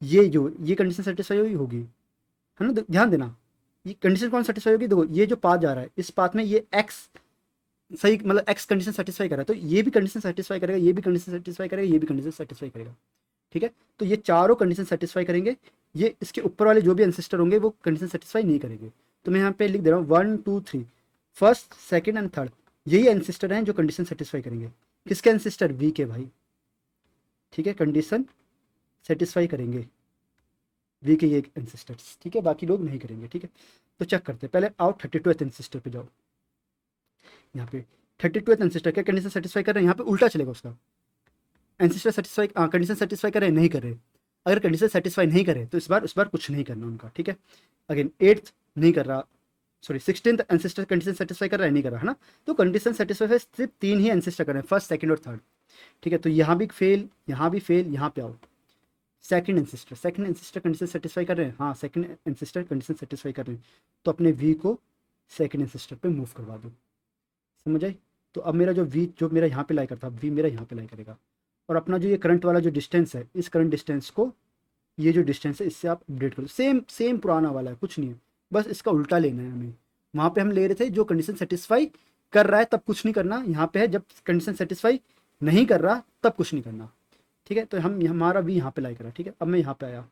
ये कंडीशन सेटिस्फाई होगी, है ना। ध्यान देना, ये कंडीशन कौन सेटिस्फाई होगी, देखो ये जो पाथ जा रहा है इस पाथ में ये एक्स सही, मतलब एक्स कंडीशन सेटिस्फाई कर रहा है, तो ये भी कंडीशन सेटिस्फाई करेगा, ये भी कंडीशन सेटिस्फाई करेगा, ये भी कंडीशन सेटिस्फाई करेगा। ठीक है, तो ये चारों कंडीशन सेटिस्फाई करेंगे, ये इसके ऊपर वाले जो भी एंसिस्टर होंगे वो कंडीशन सेटिस्फाई नहीं करेंगे। तो मैं यहाँ पे लिख दे रहा हूँ 1 2 3, फर्स्ट सेकंड एंड थर्ड यही एंसिस्टर हैं जो कंडीशन सेटिस्फाई करेंगे। किसके एंसिस्टर, वी के भाई। ठीक है, कंडीशन सेटिस्फाई करेंगे वी के ये एंसिस्टर्स। ठीक है, बाकी लोग नहीं करेंगे। ठीक है, तो चेक करते हैं, पहले आओ 32th एंसिस्टर पे जाओ। यहाँ पे 32th एंसिस्टर क्या कंडीशन सेटिस्फाई कर रहे हैं, यहाँ पे उल्टा चलेगा उसका। एंसिस्टर सेटिस्फाई कंडीशन सेटिस्फाई कर रहे हैं, नहीं कर रहे। अगर कंडीशन सेटिस्फाई नहीं करे तो इस बार कुछ नहीं करना उनका। ठीक है, अगेन 8th नहीं कर रहा, sorry 16th ancestor condition satisfy कर रहा है, नहीं कर रहा, है ना। तो कंडीशन सेटिस्फाई सिर्फ 3 ही एंसिस्टर कर रहे हैं, फर्स्ट सेकंड और थर्ड। ठीक है, तो यहाँ भी फेल, यहाँ भी फेल, यहाँ पे आओ सेकंड एंसिस्टर कंडीशन सेटिस्फाई कर रहे हैं, हाँ सेकंड एंसिस्टर कंडीशन सेटिस्फाई कर रहे हैं, तो अपने वी को सेकंड एंसिस्टर पे मूव करवा दो। समझ आई। तो अब मेरा जो वी जो मेरा यहाँ पे लाई करता, वी मेरा यहाँ पे लाई करेगा, और अपना जो ये करंट वाला जो डिस्टेंस है, इस करंट डिस्टेंस को, ये जो डिस्टेंस है इससे आप अपडेट करो, सेम सेम पुराना वाला है, कुछ नहीं है, बस इसका उल्टा लेना है हमें। वहाँ पे हम ले रहे थे जो कंडीशन सेटिस्फाई कर रहा है तब कुछ नहीं करना, यहाँ पे है जब कंडीशन सेटिस्फाई नहीं कर रहा तब कुछ नहीं करना। ठीक है, तो हम हमारा वी यहाँ पे लाई करा। ठीक है, अब मैं यहाँ पे आया।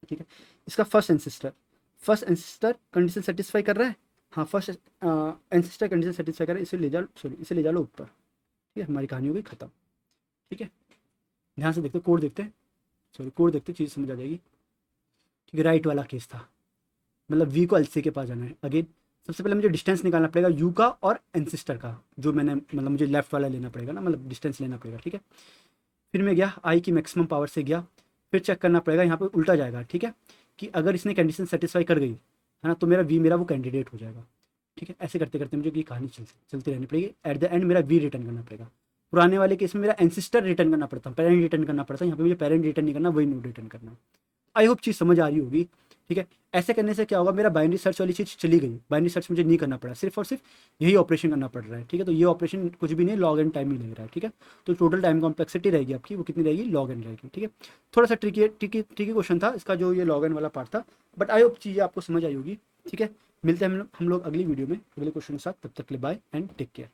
ठीक है, इसका फर्स्ट एंसिस्टर कंडीशन सेटिस्फाई कर रहा है, हाँ फर्स्ट एंसिस्टर कंडीशन सेटिस्फाई कर रहा है, इसे ले जा लो ऊपर। ठीक है, हमारी कहानी हो गई खत्म। ठीक है, ध्यान से देखते कोड देखते हैं, कोड देखते चीज़ समझ आ जाएगी। ठीक है, राइट वाला केस था, मतलब वी को एल सी के पास जाना है। अगेन सबसे पहले मुझे डिस्टेंस निकालना पड़ेगा यू का और एंसिस्टर का, जो मैंने मतलब मुझे लेफ्ट वाला लेना पड़ेगा ना, मतलब डिस्टेंस लेना पड़ेगा। ठीक है, फिर मैं गया आई की मैक्सिमम पावर से गया, फिर चेक करना पड़ेगा, यहाँ पे उल्टा जाएगा। ठीक है, कि अगर इसने कंडीशन सेटिस्फाई कर गई है ना, तो मेरा वो कैंडिडेट हो जाएगा। ठीक है, ऐसे करते करते मुझे ये कहानी चलती रहनी पड़ेगी। एट द एंड मेरा वी रिटर्न करना पड़ेगा। पुराने वाले केस में मेरा एंसिस्टर रिटर्न करना पड़ता, पेरेंट रिटर्न करना पड़ता है, यहाँ पे मुझे पेरेंट रिटर्न नहीं करना, वही नोड रिटर्न करना। आई होप चीज़ समझ आ रही होगी। ठीक है। ऐसे करने से क्या होगा, मेरा बाइनरी सर्च वाली चीज़ चली गई, बाइनरी सर्च मुझे नहीं करना पड़ा, सिर्फ और सिर्फ यही ऑपरेशन करना पड़ रहा है। ठीक है, तो ये ऑपरेशन कुछ भी नहीं, लॉग एन टाइम ही लग रहा है। ठीक है, तो टोटल टाइम कॉम्प्लेक्सिटी रहेगी आपकी वो कितनी रहेगी, लॉग एन रहेगी। ठीक है, थोड़ा सा ट्रिकी ट्रिकी ट्रिकी क्वेश्चन था इसका जो ये लॉग एन वाला पार्ट था, बट आई होप चीज़ें आपको समझ आई होगी। ठीक है, मिलते हैं हम लोग अगली वीडियो में अगले क्वेश्चन के साथ, तब तक के लिए बाय एंड टेक केयर।